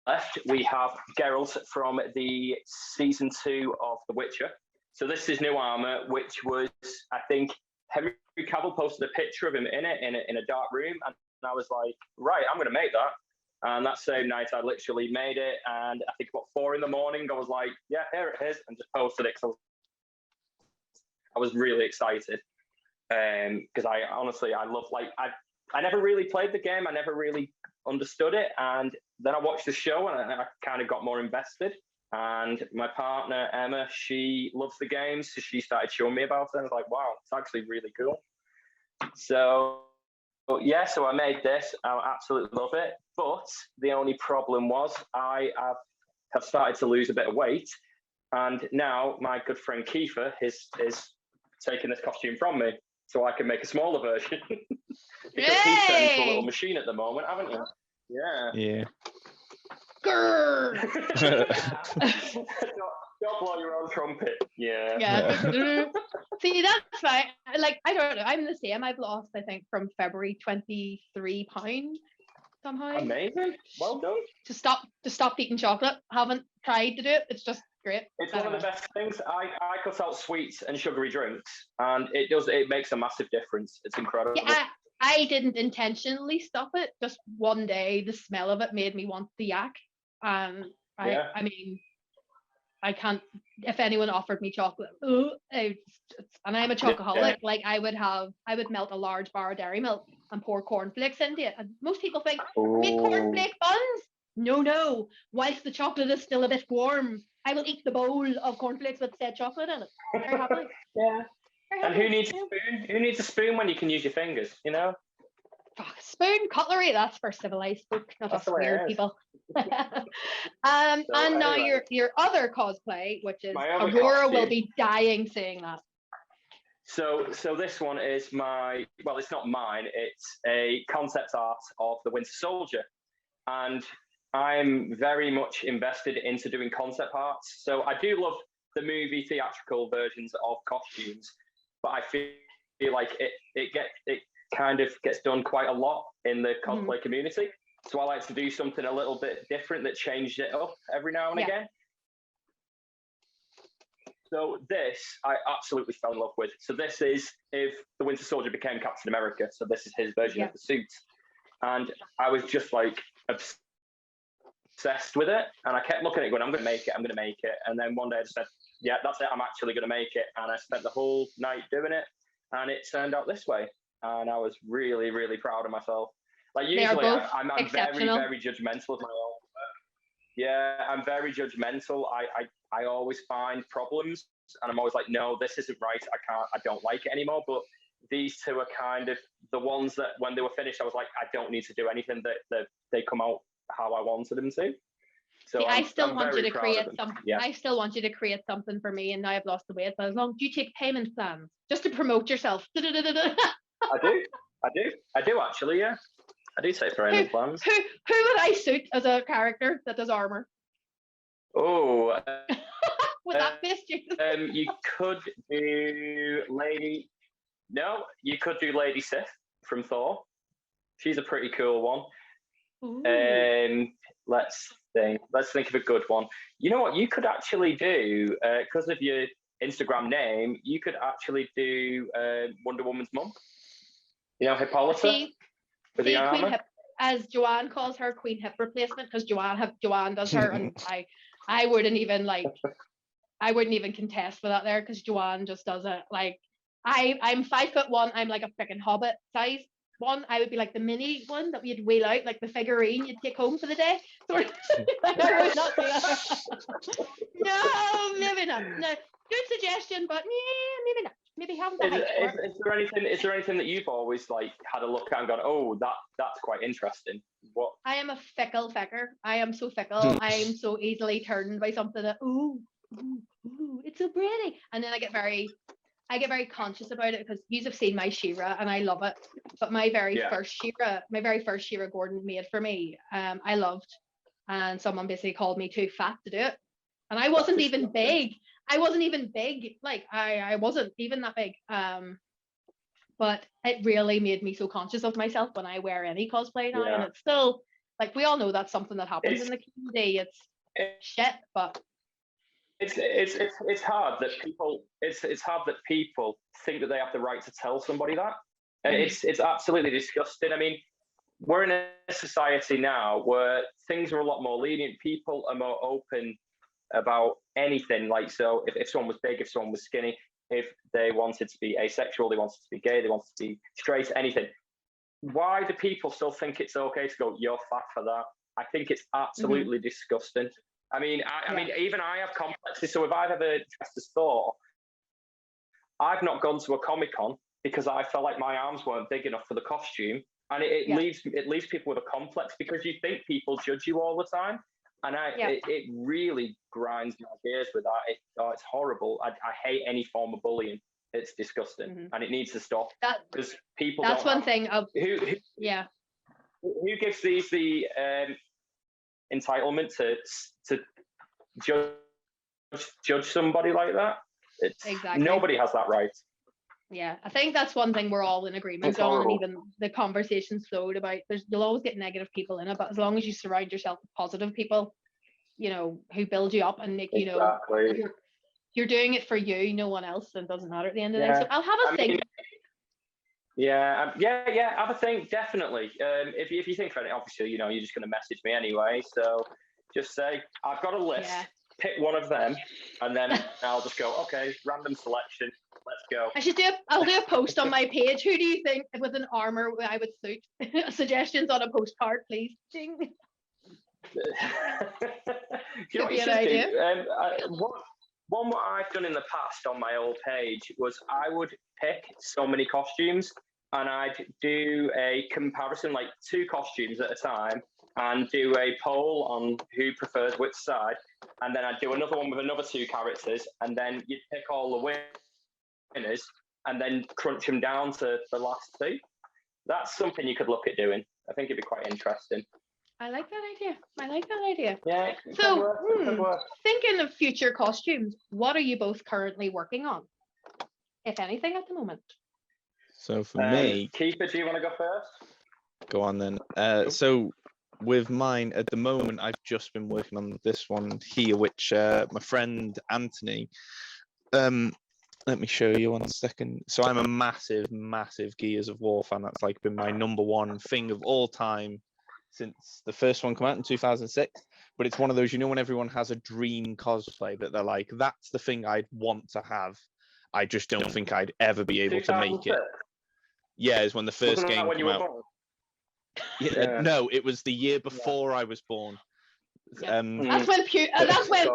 left, we have Geralt from the season 2 of The Witcher. So this is new armor, which was, I think, Henry Cavill posted a picture of him in a dark room, and I was like, right, I'm going to make that. And that same night, I literally made it, and I think about 4 a.m, I was like, yeah, here it is, and just posted it, because I was really excited. Because I honestly, I love, I never really played the game. I never really understood it. And then I watched the show and I kind of got more invested. And my partner, Emma, she loves the games. So she started showing me about it. And I was like, wow, it's actually really cool. So, yeah, so I made this. I absolutely love it. But the only problem was I have started to lose a bit of weight. And now my good friend Kiefer is taking this costume from me so I can make a smaller version. Because he's turned into a little machine at the moment, haven't you? Yeah. Yeah. Grrr. Don't blow your own trumpet. Yeah. Yeah. See, that's fine. Like, I don't know. I'm the same. I've lost, I think, from February 23 pounds somehow. Amazing. Well done. To stop eating chocolate. Haven't tried to do it. It's just great. It's one of the best things. I cut out sweets and sugary drinks, and it makes a massive difference. It's incredible. Yeah, I didn't intentionally stop it. Just one day, the smell of it made me want the yak. I mean, I can't. If anyone offered me chocolate, and I'm a chocoholic. Yeah. Like I would melt a large bar of dairy milk and pour cornflakes into it. And most people think make cornflake buns. No. Whilst the chocolate is still a bit warm, I will eat the bowl of cornflakes with said chocolate in it. Very happily. Yeah. Very And happily. who needs a spoon? Who needs a spoon when you can use your fingers? You know. Fuck, spoon cutlery. That's for civilized folk, not That's us the way it weird is. people. And now anyway. your other cosplay, which is My other Aurora, will costume. be dying saying that. So this one is it's not mine. It's a concept art of the Winter Soldier, and I'm very much invested into doing concept arts. So I do love the movie theatrical versions of costumes, but I feel like it kind of gets done quite a lot in the cosplay community. So I like to do something a little bit different that changes it up every now and again. So this, I absolutely fell in love with. So this is if the Winter Soldier became Captain America. So this is his version of the suit. And I was just like obsessed with it. And I kept looking at it going, I'm going to make it. And then one day I just said, yeah, that's it. I'm actually going to make it. And I spent the whole night doing it. And it turned out this way. And I was really, really proud of myself. Like usually I'm very, very judgmental of my own work. Yeah, I'm very judgmental. I always find problems and I'm always like, no, this isn't right. I don't like it anymore. But these two are kind of the ones that when they were finished, I was like, I don't need to do anything, that they come out how I wanted them to. So see, I still want you to create something. Yeah. I still want you to create something for me, and now I've lost the weight. But as long as you take payment plans just to promote yourself. I do actually, yeah. I do take payment plans. Who would I suit as a character that does armor? Oh, would that best you? You could do Lady. No, you could do Lady Sif from Thor. She's a pretty cool one. Let's think of a good one. You know what? You could actually do because of your Instagram name. You could actually do Wonder Woman's mum. You know, Hippolyta with the armor. As Joanne calls her, Queen Hip replacement, because Joanne does her, and I wouldn't even contest for that there, because Joanne just does it. Like I'm 5'1", I'm like a freaking hobbit size one. I would be like the mini one that we'd wheel out, like the figurine you'd take home for the day. So I would not do that. No, maybe not. No, good suggestion, but yeah, maybe not. Maybe have the height. Is there anything that you've always like had a look at and gone, oh, that's quite interesting? What? I am a fickle fecker. I am so fickle. I am so easily turned by something that ooh, it's so pretty, and then I get very conscious about it, because you have seen my She-Ra and I love it. But my very first She-Ra Gordon made for me, I loved, and someone basically called me too fat to do it, and I wasn't even big. Like I wasn't even that big. But it really made me so conscious of myself when I wear any cosplay now, and it's still like, we all know that's something that happens in the community. It's shit, but it's hard that people think that they have the right to tell somebody that. It's absolutely disgusting. I mean, we're in a society now where things are a lot more lenient. People are more open about anything. Like, so if someone was big, if someone was skinny, if they wanted to be asexual, they wanted to be gay, they wanted to be straight, anything, why do people still think it's okay to go, you're fat for that? I think it's absolutely disgusting. I mean, I mean, even I have complexes. So if I've ever dressed as Thor, I've not gone to a Comic-Con because I felt like my arms weren't big enough for the costume. And it leaves people with a complex because you think people judge you all the time. And it really grinds my gears with that. It's horrible. I hate any form of bullying. It's disgusting, and it needs to stop. Because people. That's one thing. Who gives these the entitlement to judge somebody like that? Exactly. Nobody has that right. Yeah, I think that's one thing we're all in agreement on, and even the conversations flowed about. You'll always get negative people in it, but as long as you surround yourself with positive people, you know, who build you up and make you know you're doing it for you, no one else, and it doesn't matter at the end of the day. So I'll have a think. Have a think, definitely. If you think about it, obviously, you know, you're just going to message me anyway. So just say, I've got a list. Yeah. Pick one of them, and then I'll just go, okay, random selection. Let's go. I'll do a post on my page. Who do you think with an armor I would suit? Suggestions on a postcard, please. Ding. You know what you should do? One what I've done in the past on my old page was I would pick so many costumes and I'd do a comparison, like 2 costumes at a time, and do a poll on who prefers which side. And then I'd do another one with another 2 characters, and then you'd pick all the winners and then crunch them down to the last 2. That's something you could look at doing. I think it'd be quite interesting. I like that idea. Yeah. So, thinking of future costumes, what are you both currently working on, if anything, at the moment? So for me, Kiefer, do you want to go first? Go on then. So with mine at the moment, I've just been working on this one here, which my friend Anthony. Let me show you 1 second. So I'm a massive Gears of War fan. That's like been my #1 thing of all time since the first one came out in 2006. But it's one of those, you know, when everyone has a dream cosplay that they're like, that's the thing I'd want to have. I just don't think I'd ever be able to make it. Yeah, it's when the first game came out. Yeah, no, it was the year before I was born. Yeah. That's when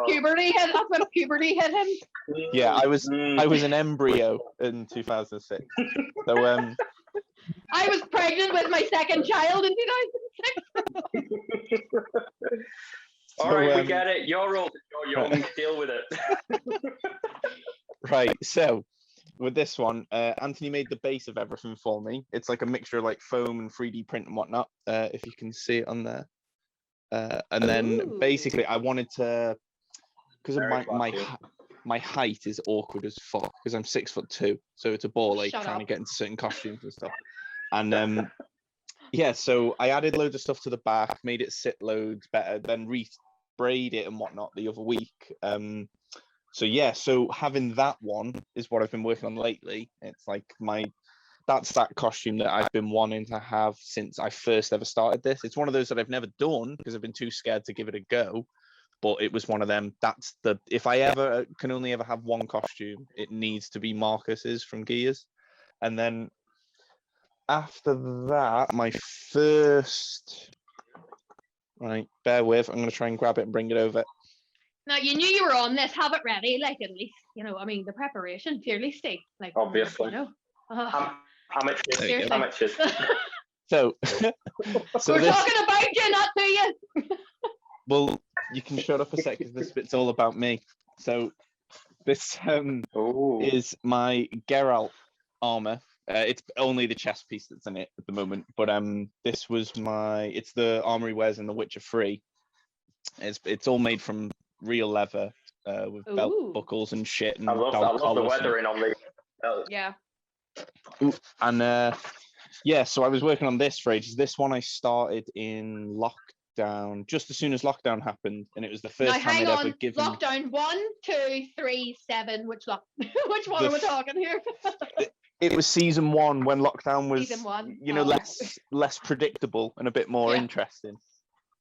puberty hit. That's when puberty hit him. Yeah, I was an embryo in 2006. So I was pregnant with my second child in 2006. All right, we get it. You're old, you're young. Deal with it. Right. So with this one, Anthony made the base of everything for me. It's like a mixture of like foam and 3D print and whatnot. If you can see it on there. And then basically I wanted to, because of my height is awkward as fuck because I'm 6'2", so it's a ball ache trying to get into certain costumes and stuff. And yeah, so I added loads of stuff to the back, made it sit loads better, then re-sprayed it and whatnot the other week. So yeah, so having that one is what I've been working on lately. It's like that's that costume that I've been wanting to have since I first ever started this. It's one of those that I've never done because I've been too scared to give it a go. But it was one of them. If I ever can only ever have one costume, it needs to be Marcus's from Gears. And then after that, my first, right, bear with, I'm going to try and grab it and bring it over. Now, you knew you were on this. Have it ready, like at least, you know, I mean, the preparation, fearlessly. Like, obviously. You know. Amateurs. So we're talking about you, not to you. Well, you can shut up a sec because this bit's all about me. So this is my Geralt armor. It's only the chest piece that's in it at the moment, but this was it's the armor he wears in The Witcher 3. It's all made from real leather with belt buckles and shit. And I love the weathering on the. Yeah. And yeah, so I was working on this for ages. This one I started in lockdown, just as soon as lockdown happened, and it was the first time I'd ever given. Lockdown 1, 2, 3, 7. Which one are we talking here? It was season 1 when lockdown was, season 1. You know, less predictable and a bit more interesting.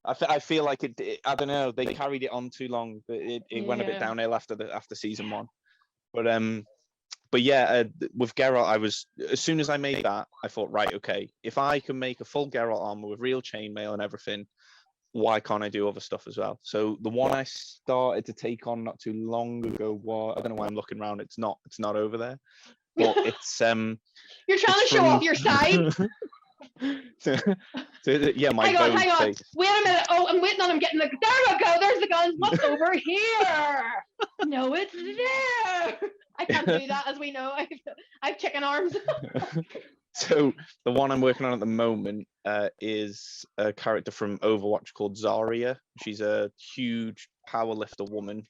I feel like it. I don't know. They carried it on too long, but it went a bit downhill after season 1. But but yeah, with Geralt, as soon as I made that, I thought, right, okay, if I can make a full Geralt armor with real chainmail and everything, why can't I do other stuff as well? So the one I started to take on not too long ago was, I don't know why I'm looking around. It's not over there, but it's You're trying to show off your side. Yeah, my hang on. face. Wait a minute. Oh, I'm waiting on him getting the. There we go. There's the guns. What's over here? No, it's there. I can't do that, as we know. I have chicken arms. So the one I'm working on at the moment is a character from Overwatch called Zarya. She's a huge powerlifter woman.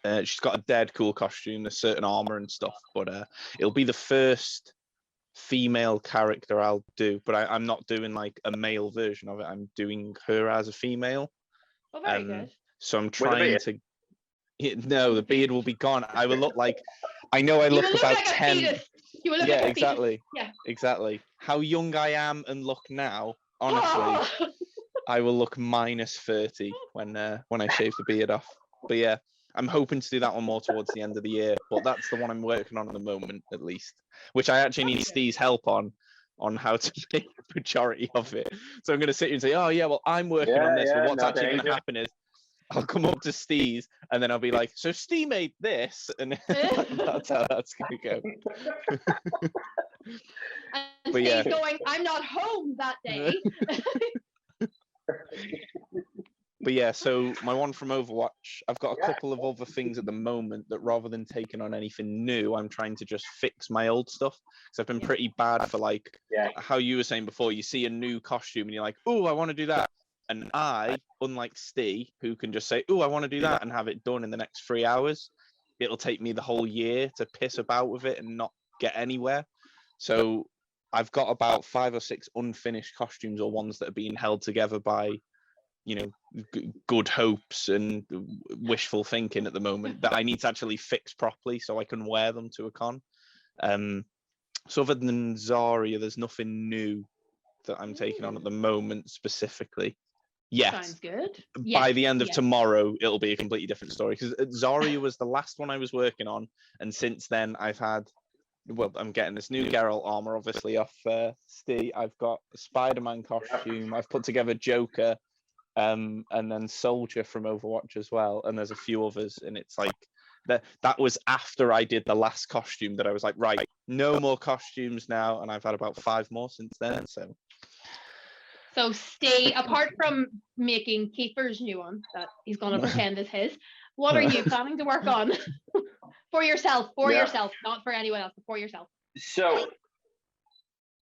She's got a dead cool costume, a certain armor and stuff, but it'll be the first female character I'll do, but I'm not doing like a male version of it. I'm doing her as a female. Oh, very good. So I'm trying to. No, the beard will be gone. I will look like. I know I look about like 10. You will look Yeah, like exactly. Yeah, exactly. How young I am and look now, honestly, I will look minus 30 when I shave the beard off. But yeah, I'm hoping to do that one more towards the end of the year. But that's the one I'm working on at the moment, at least. Which I actually need Steve's help on how to make the majority of it. So I'm going to sit here and say, oh yeah, well I'm working on this. But what's actually going to happen is I'll come up to Steve and then I'll be like, so Steve made this, and that's how that's going to go. And Steve's going, I'm not home that day. But yeah, so my one from Overwatch, I've got a couple of other things at the moment that rather than taking on anything new, I'm trying to just fix my old stuff. Because I've been pretty bad for like, how you were saying before, you see a new costume and you're like, oh, I want to do that. And I, unlike Steve, who can just say, oh, I want to do that and have it done in the next 3 hours, it'll take me the whole year to piss about with it and not get anywhere. So I've got about 5 or 6 unfinished costumes, or ones that are being held together by, good hopes and wishful thinking at the moment, that I need to actually fix properly so I can wear them to a con. So other than Zarya, there's nothing new that I'm taking on at the moment specifically. Yes. Sounds good. By the end of tomorrow, it'll be a completely different story, because Zarya was the last one I was working on, and since then I've had, I'm getting this new Geralt armor, obviously off Steve. I've got a Spider-Man costume. I've put together Joker, and then Soldier from Overwatch as well, and there's a few others, and it's like that was after I did the last costume that I was like, right, no more costumes now, and I've had about 5 more since then. So Steve, apart from making Kiefer's new one that he's going to pretend is his, what are you planning to work on for yourself? Yourself, not for anyone else, but for yourself. So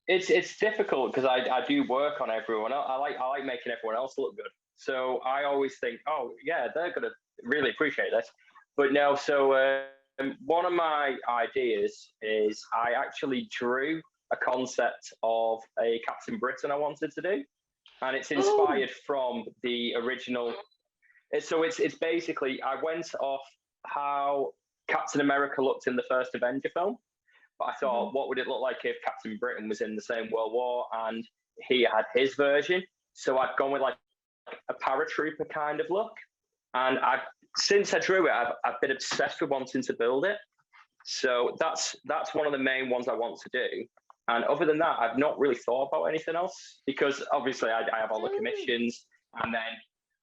it's difficult because I do work on everyone else. I like making everyone else look good. So I always think, oh yeah, they're gonna really appreciate this. But no, so one of my ideas is I actually drew a concept of a Captain Britain I wanted to do, and it's inspired from the original. So it's basically, I went off how Captain America looked in the first Avenger film, but I thought, what would it look like if Captain Britain was in the same World War and he had his version? So I've gone with like a paratrooper kind of look, and since I drew it, I've been obsessed with wanting to build it. So that's one of the main ones I want to do. And other than that, I've not really thought about anything else, because obviously I have all the commissions, and then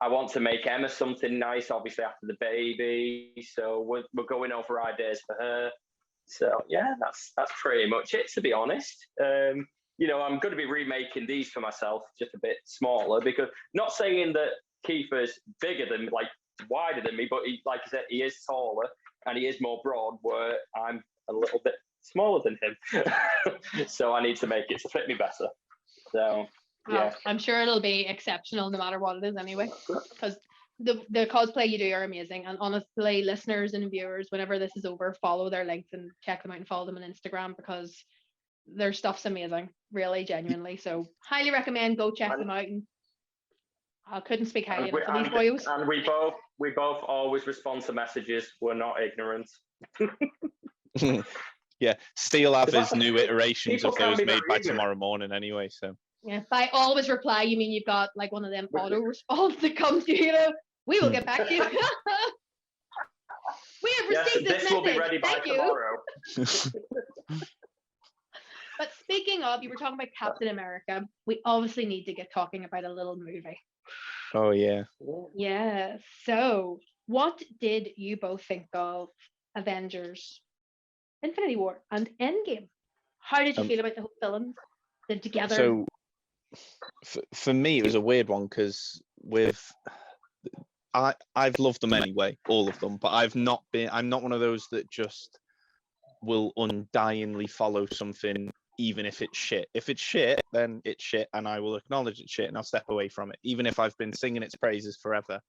I want to make Emma something nice, obviously after the baby. So we're going over ideas for her. So yeah, that's pretty much it, to be honest. I'm going to be remaking these for myself, just a bit smaller, because not saying that Kiefer's bigger than, like, wider than me, but like I said, he is taller and he is more broad, where I'm a little bit smaller than him. So I need to make it to fit me better. So yeah, I'm sure it'll be exceptional no matter what it is anyway, because the cosplay you do are amazing. And honestly, listeners and viewers, whenever this is over, follow their links and check them out and follow them on Instagram, because their stuff's amazing, really, genuinely. So highly recommend, go check them out. And I couldn't speak highly enough of these boys. And we both always respond to messages. We're not ignorant. Yeah, Steve'll have his new iterations of those made by tomorrow morning anyway. So yeah, by always reply, you mean you've got like one of them auto response that comes to you. We will get back to you. We have Yes, received this will be message. ready by Thank you. tomorrow. But speaking of, you were talking about Captain America. We obviously need to get talking about a little movie. Oh yeah. Yeah. So, what did you both think of Avengers, Infinity War, and Endgame? How did you Um, feel about the whole film? Them together? So for me, it was a weird one because I've loved them anyway, all of them, but I'm not one of those that just will undyingly follow something even if it's shit. If it's shit, then it's shit, and I will acknowledge it's shit and I'll step away from it, even if I've been singing its praises forever.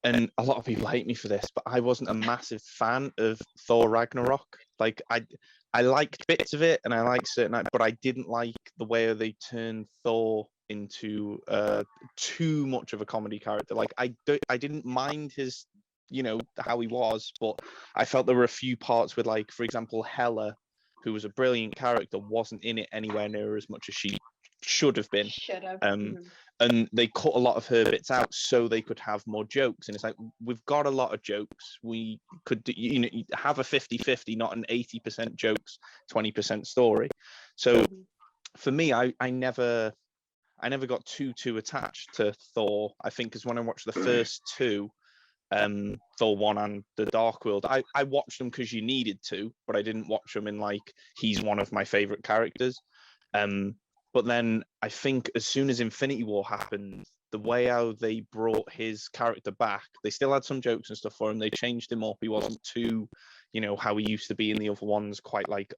And a lot of people hate me for this, but I wasn't a massive fan of Thor Ragnarok. Like I liked bits of it and I liked certain, but I didn't like the way they turned Thor into too much of a comedy character. Like I didn't mind his, how he was, but I felt there were a few parts with, like, for example, Hela, who was a brilliant character, wasn't in it anywhere near as much as she should have been. Should have. And they cut a lot of her bits out so they could have more jokes. And it's like, we've got a lot of jokes. We could have a 50-50, not an 80% jokes, 20% story. So for me, I never got too attached to Thor. I think because when I watched the first two, Thor 1 and The Dark World, I watched them because you needed to, but I didn't watch them in like, he's one of my favorite characters. But then I think as soon as Infinity War happened, the way how they brought his character back, they still had some jokes and stuff for him. They changed him up. He wasn't too, how he used to be in the other ones, quite like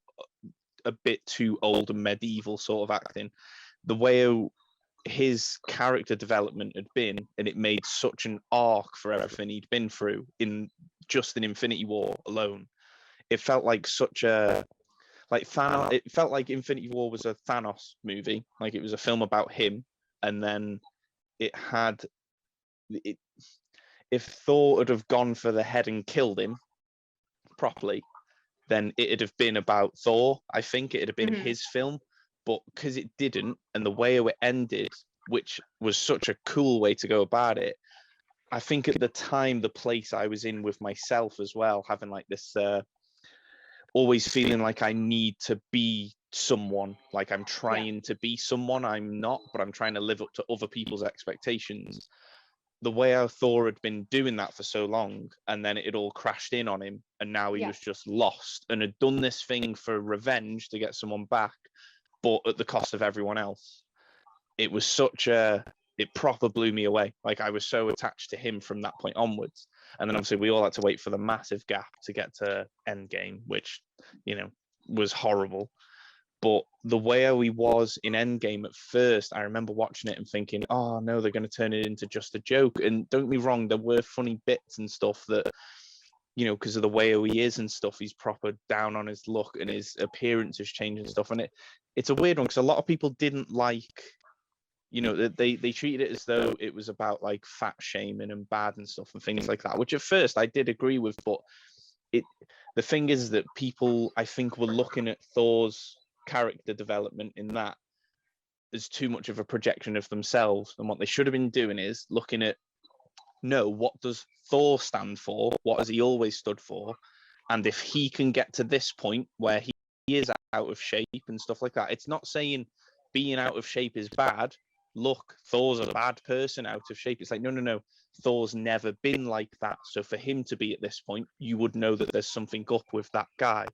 a bit too old and medieval sort of acting. The way how his character development had been, and it made such an arc for everything he'd been through in Infinity War alone. It felt like such a, like Thanos. It felt like Infinity War was a Thanos movie. Like it was a film about him, and then it had it. If Thor would have gone for the head and killed him properly, then it'd have been about Thor. I think it'd have been his film, but because it didn't, and the way it ended, which was such a cool way to go about it, I think at the time, the place I was in with myself as well, having like this. Always feeling like I need to be someone, like I'm trying to be someone I'm not, but I'm trying to live up to other people's expectations. The way how Thor had been doing that for so long, and then it all crashed in on him, and now he was just lost and had done this thing for revenge to get someone back, but at the cost of everyone else. It was it proper blew me away. Like I was so attached to him from that point onwards. And then obviously we all had to wait for the massive gap to get to Endgame, which, was horrible. But the way how he was in Endgame at first, I remember watching it and thinking, oh no, they're going to turn it into just a joke. And don't get me wrong, there were funny bits and stuff that, because of the way how he is and stuff, he's proper down on his look and his appearance has changed and stuff. And it's a weird one because a lot of people didn't like, they treated it as though it was about like fat shaming and bad and stuff and things like that, which at first I did agree with, but the thing is that people, I think, were looking at Thor's character development in that as too much of a projection of themselves, and what they should have been doing is looking at, no, what does Thor stand for? What has he always stood for? And if he can get to this point where he is out of shape and stuff like that, it's not saying being out of shape is bad. Look, Thor's a bad person out of shape. It's like, no. Thor's never been like that. So for him to be at this point, you would know that there's something up with that guy.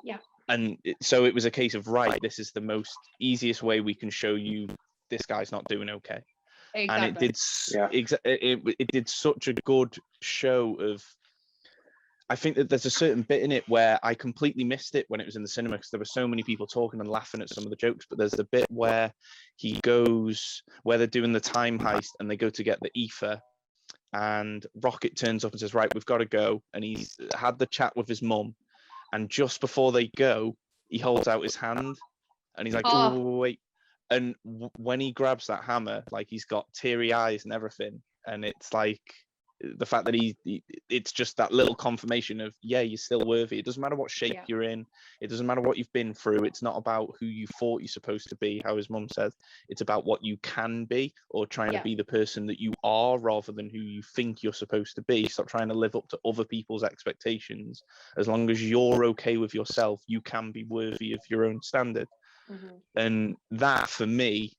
Yeah. And so it was a case of, right, this is the most easiest way we can show you this guy's not doing okay. Exactly. And it did such a good show of, I think that there's a certain bit in it where I completely missed it when it was in the cinema because there were so many people talking and laughing at some of the jokes. But there's the bit where where they're doing the time heist and they go to get the ether, and Rocket turns up and says, right, we've got to go. And he's had the chat with his mum. And just before they go, he holds out his hand and he's like, oh, wait. And when he grabs that hammer, like he's got teary eyes and everything. And it's like, the fact that it's just that little confirmation of, yeah, you're still worthy. It doesn't matter what shape you're in. It doesn't matter what you've been through. It's not about who you thought you're supposed to be, how his mum says. It's about what you can be, or trying to be the person that you are rather than who you think you're supposed to be. Stop trying to live up to other people's expectations. As long as you're okay with yourself, you can be worthy of your own standard. And that, for me,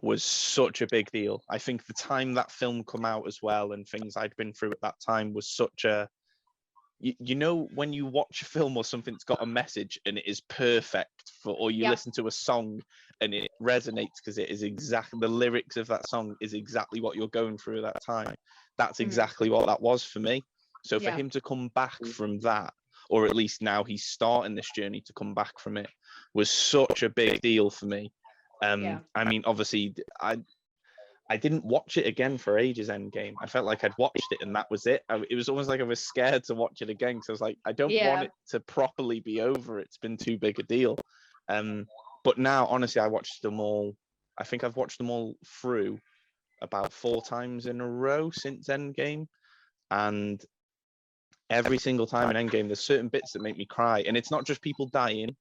was such a big deal. I think the time that film come out as well, and things I'd been through at that time, was such a, you know, when you watch a film or something that's got a message and it is perfect for, or you listen to a song and it resonates because it is exactly, the lyrics of that song is exactly what you're going through at that time. That's exactly what that was for me. So for him to come back from that, or at least now he's starting this journey to come back from it, was such a big deal for me. I mean, obviously, I didn't watch it again for ages, Endgame. I felt like I'd watched it and that was it. It was almost like I was scared to watch it again, because I was like, I don't want it to properly be over. It's been too big a deal. But now, honestly, I watched them all. I think I've watched them all through about 4 times in a row since Endgame. And every single time in Endgame, there's certain bits that make me cry. And it's not just people dying.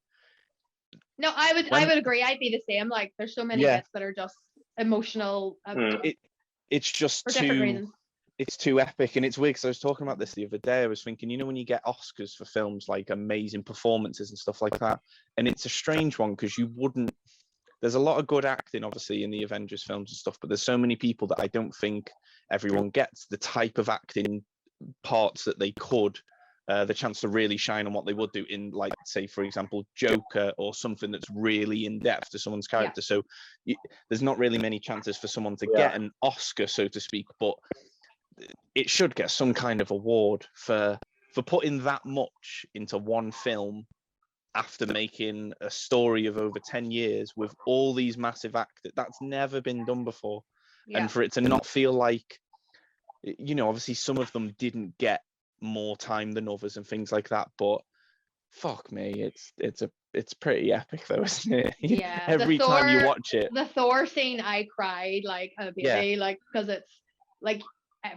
No, I would agree. I'd be the same. Like, there's so many bits that are just emotional. It's just for different too reasons. It's too epic. And it's weird, because I was talking about this the other day. I was thinking, you know, when you get Oscars for films like amazing performances and stuff like that, and it's a strange one because you wouldn't, there's a lot of good acting obviously in the Avengers films and stuff, but there's so many people that I don't think everyone gets the type of acting parts that they could, the chance to really shine on what they would do in, like, say, for example, Joker, or something that's really in depth to someone's character. So there's not really many chances for someone to get an Oscar, so to speak, but it should get some kind of award for putting that much into one film after making a story of over 10 years with all these massive actors. That's never been done before. And for it to not feel like, you know, obviously some of them didn't get more time than others and things like that, but fuck me, it's pretty epic though, isn't it? Every time you watch it, the Thor scene, I cried like a baby, like, because it's like,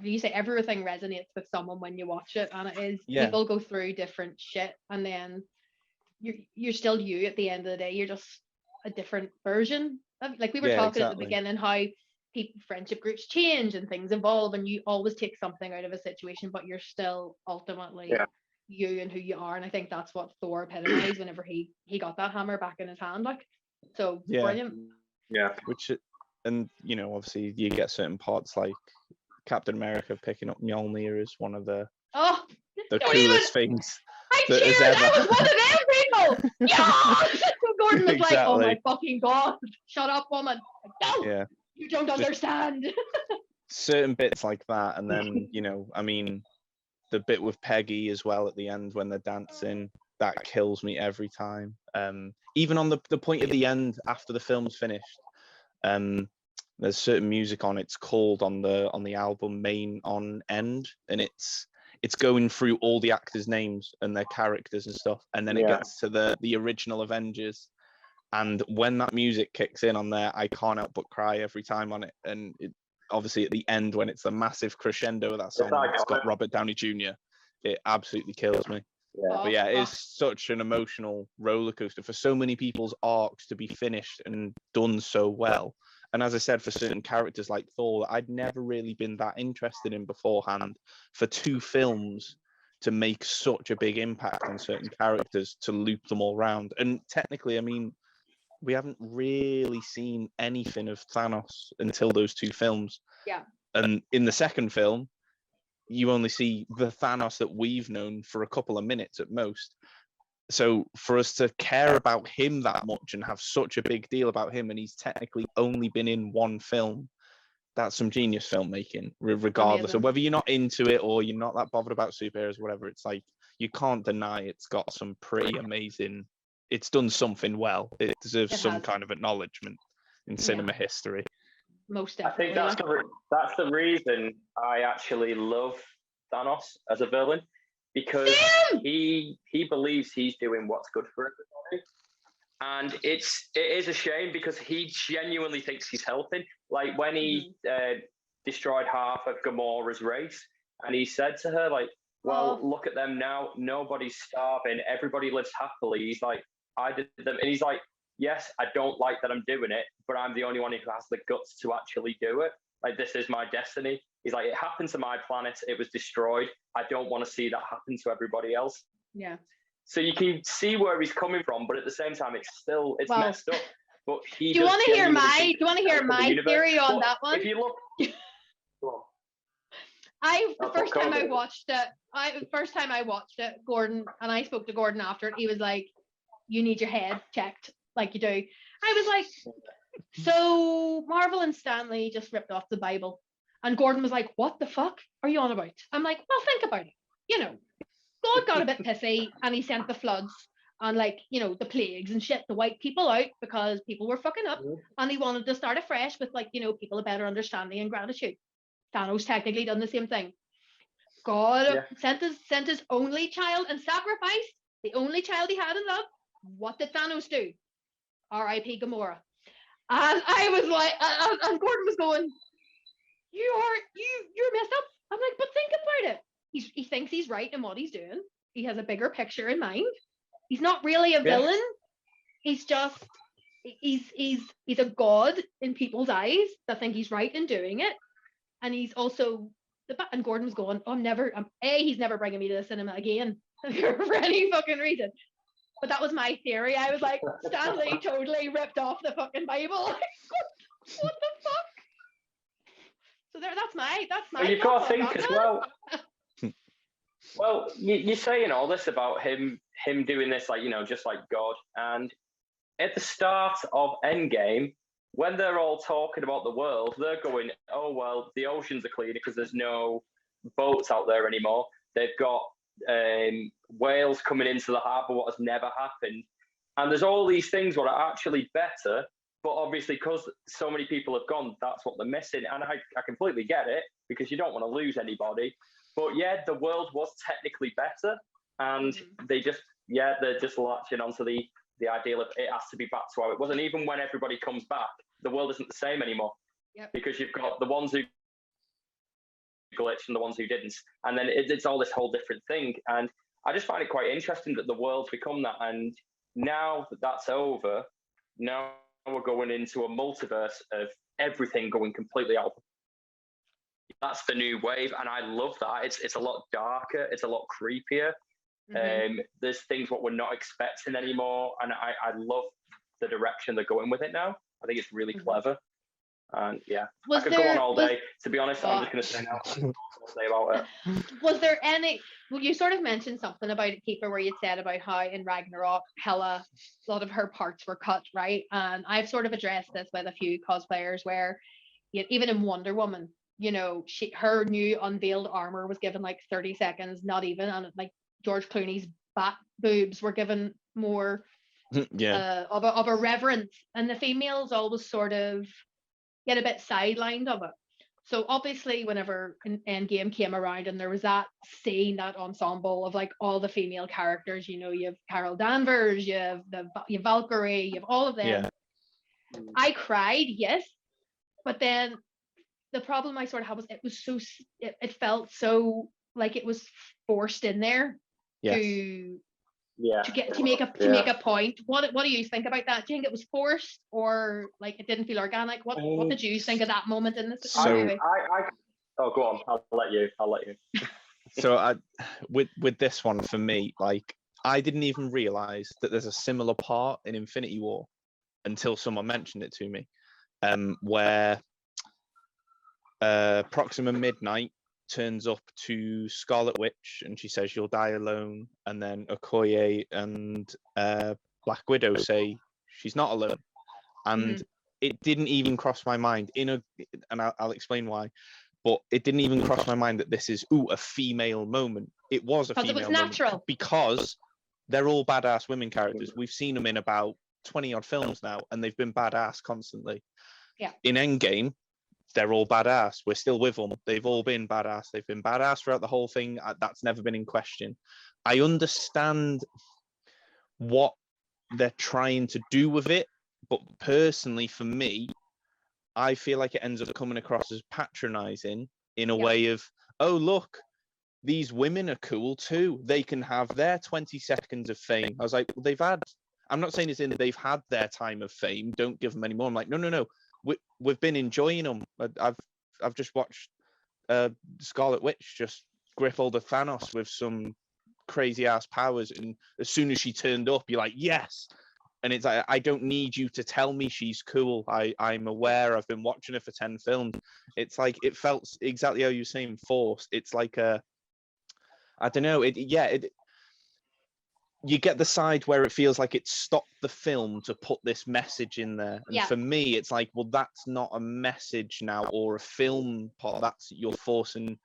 you say everything resonates with someone when you watch it, and it is, people go through different shit, and then you're still you at the end of the day. You're just a different version of, like we were talking at the beginning, how people, friendship groups change and things evolve, and you always take something out of a situation, but you're still ultimately you and who you are. And I think that's what Thor epitomized whenever he got that hammer back in his hand, like, so brilliant. Which, and you know, obviously you get certain parts like Captain America picking up Mjolnir is one of the coolest things that has ever. I was one of them people. Yeah. Gordon was like, "Oh my fucking god, shut up, woman! No, you don't understand." Certain bits like that, and then, you know, I mean, the bit with Peggy as well at the end when they're dancing, that kills me every time. Even on the point at the end after the film's finished, there's certain music on. It's called on the album Main on End, and it's going through all the actors' names and their characters and stuff, and then it gets to the original Avengers. And when that music kicks in on there, I can't help but cry every time on it. And obviously at the end, when it's the massive crescendo of that song, it's got Robert Downey Jr., it absolutely kills me. But yeah, it is such an emotional roller coaster for so many people's arcs to be finished and done so well. And as I said, for certain characters like Thor, I'd never really been that interested in beforehand, for 2 films to make such a big impact on certain characters, to loop them all round. And technically, I mean, we haven't really seen anything of Thanos until those 2 films. And in the second film, you only see the Thanos that we've known for a couple of minutes at most. So for us to care about him that much and have such a big deal about him, and he's technically only been in 1 film, that's some genius filmmaking, regardless of whether you're not into it or you're not that bothered about superheroes, whatever. It's like, you can't deny it's got some pretty amazing, it's done something well. It deserves some kind of acknowledgement in cinema history. Most definitely. I think that's the reason I actually love Thanos as a villain, because he believes he's doing what's good for everybody. And it is a shame, because he genuinely thinks he's helping. Like when he destroyed half of Gamora's race, and he said to her, like, well, Oh. look at them now. Nobody's starving. Everybody lives happily. He's like, I did them. And he's like, yes, I don't like that I'm doing it, but I'm the only one who has the guts to actually do it. Like, this is my destiny. He's like, it happened to my planet. It was destroyed. I don't want to see that happen to everybody else. Yeah. So you can see where he's coming from, but at the same time, it's Well, messed up. But he do you does want to hear genuinely my think do you want to it's hear helpful for the my universe. theory on But that one? if you look, go on. The Oh, first time I COVID. watched it, Gordon, and I spoke to Gordon after it, he was like, you need your head checked like you do. I was like, so Marvel and Stanley just ripped off the Bible. And Gordon was like, what the fuck are you on about? I'm like, well, think about it. You know, God got a bit pissy and he sent the floods and, like, you know, the plagues and shit, the white people out because people were fucking up, and he wanted to start afresh with, like, you know, people a better understanding and gratitude. Thanos technically done the same thing. God sent his only child and sacrificed the only child he had in love. What did Thanos do? R.I.P. Gamora. And I was like, and Gordon was going, you're messed up. I'm like, but think about it. He thinks he's right in what he's doing. He has a bigger picture in mind. He's not really a villain. He's just he's a god in people's eyes that think he's right in doing it. And he's also and Gordon was going, oh, he's never bringing me to the cinema again for any fucking reason. But that was my theory. I was like, Stanley totally ripped off the fucking Bible. What the fuck? So that's my. But you've got to think as well. Well, you're saying all this about him doing this, like, you know, just like God. And at the start of Endgame, when they're all talking about the world, they're going, oh, well, the oceans are cleaner because there's no boats out there anymore. They've got whales coming into the harbour, what has never happened. And there's all these things that are actually better, but obviously because so many people have gone, that's what they're missing. And I completely get it, because you don't want to lose anybody. But yeah, the world was technically better, and they're just latching onto the ideal of it has to be back to how it was. And even when everybody comes back, the world isn't the same anymore. Yep. Because you've got the ones who glitched and the ones who didn't, and then it's all this whole different thing. And I just find it quite interesting that the world's become that. And now that that's over, now we're going into a multiverse of everything going completely out. That's the new wave, and I love that. It's a lot darker, it's a lot creepier. There's things what we're not expecting anymore, and I love the direction they're going with it now. I think it's really clever. And yeah, I could go on all day. To be honest, I'm just going to say now. I'll say about it. Was there any? Well, you sort of mentioned something about it, Kiefer, where you said about how in Ragnarok, Hela, a lot of her parts were cut, right? And I've sort of addressed this with a few cosplayers where, even in Wonder Woman, you know, her new unveiled armor was given like 30 seconds, not even, and like George Clooney's back boobs were given more of a reverence, and the females always sort of get a bit sidelined of it. So obviously whenever Endgame came around and there was that scene, that ensemble of like all the female characters, you know, you have Carol Danvers, you have Valkyrie, you have all of them. I cried, yes, but then the problem I sort of had was it felt so like it was forced in there to make a point. What do you think about that? Do you think it was forced, or like it didn't feel organic? What did you think of that moment in this movie? Oh, go on. I'll let you. So with this one, for me, like, I didn't even realize that there's a similar part in Infinity War until someone mentioned it to me, where Proxima Midnight turns up to Scarlet Witch and she says you'll die alone, and then Okoye and Black Widow say she's not alone, and it didn't even cross my mind and I'll explain why, but it didn't even cross my mind that this is a female moment. It was a female moment natural, because they're all badass women characters. We've seen them in about 20 odd films now, and they've been badass constantly. In Endgame, they're all badass. We're still with them. They've all been badass. They've been badass throughout the whole thing. That's never been in question. I understand what they're trying to do with it, but personally, for me, I feel like it ends up coming across as patronizing in a way of, oh, look, these women are cool too. They can have their 20 seconds of fame. I was like, well, I'm not saying it's in they've had their time of fame. Don't give them any more. I'm like, no. We've been enjoying them. I've just watched Scarlet Witch just grip hold of Thanos with some crazy ass powers, and as soon as she turned up, you're like, yes. And it's like, I don't need you to tell me she's cool. I'm aware. I've been watching her for 10 films. It's like, it felt exactly how you're saying, forced. It's like I don't know. You get the side where it feels like it stopped the film to put this message in there. And for me, it's like, well, that's not a message now or a film part. That's, you're forcing.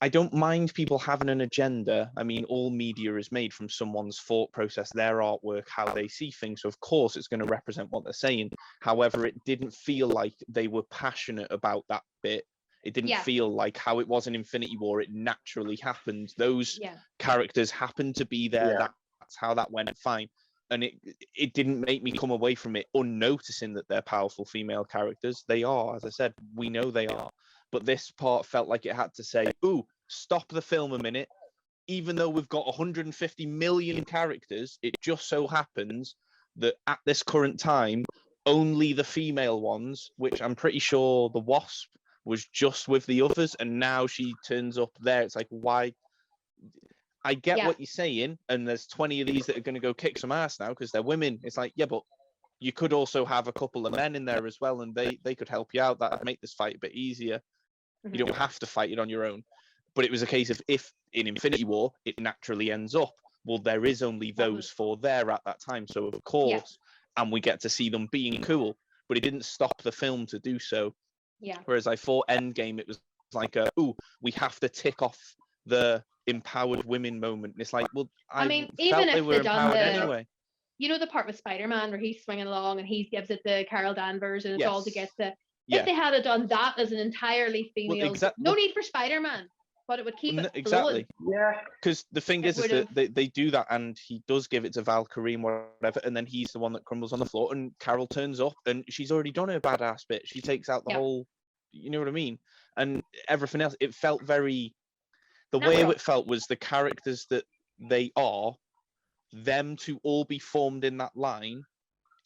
I don't mind people having an agenda. I mean, all media is made from someone's thought process, their artwork, how they see things. So of course it's going to represent what they're saying. However, it didn't feel like they were passionate about that bit. It didn't feel like how it was in Infinity War. It naturally happened. Those characters happened to be there. That's how that went. Fine. And it didn't make me come away from it unnoticing that they're powerful female characters. They are, as I said, we know they are. But this part felt like it had to say, ooh, stop the film a minute. Even though we've got 150 million characters, it just so happens that at this current time, only the female ones, which I'm pretty sure the Wasp was just with the others, and now she turns up there. It's like, why? I get what you're saying, and there's 20 of these that are going to go kick some ass now because they're women. It's like, yeah, but you could also have a couple of men in there as well, and they could help you out. That'd make this fight a bit easier. You don't have to fight it on your own. But it was a case of, if in Infinity War it naturally ends up, well, there is only those four there at that time. So of course, and we get to see them being cool, but it didn't stop the film to do so. Yeah. Whereas I thought Endgame, it was like, we have to tick off the empowered women moment. And it's like, well, I mean, even if they were empowered anyway. You know the part with Spider-Man where he's swinging along and he gives it to Carol Danvers and it's all to get to. If they had done that as an entirely female, no need for Spider-Man, but it would keep it exactly. Yeah. Because the thing is that they do that, and he does give it to Valkyrie and whatever, and then he's the one that crumbles on the floor, and Carol turns up, and she's already done her badass bit. She takes out the whole, you know what I mean? And everything else, it felt very. The way it felt was the characters that they are, them to all be formed in that line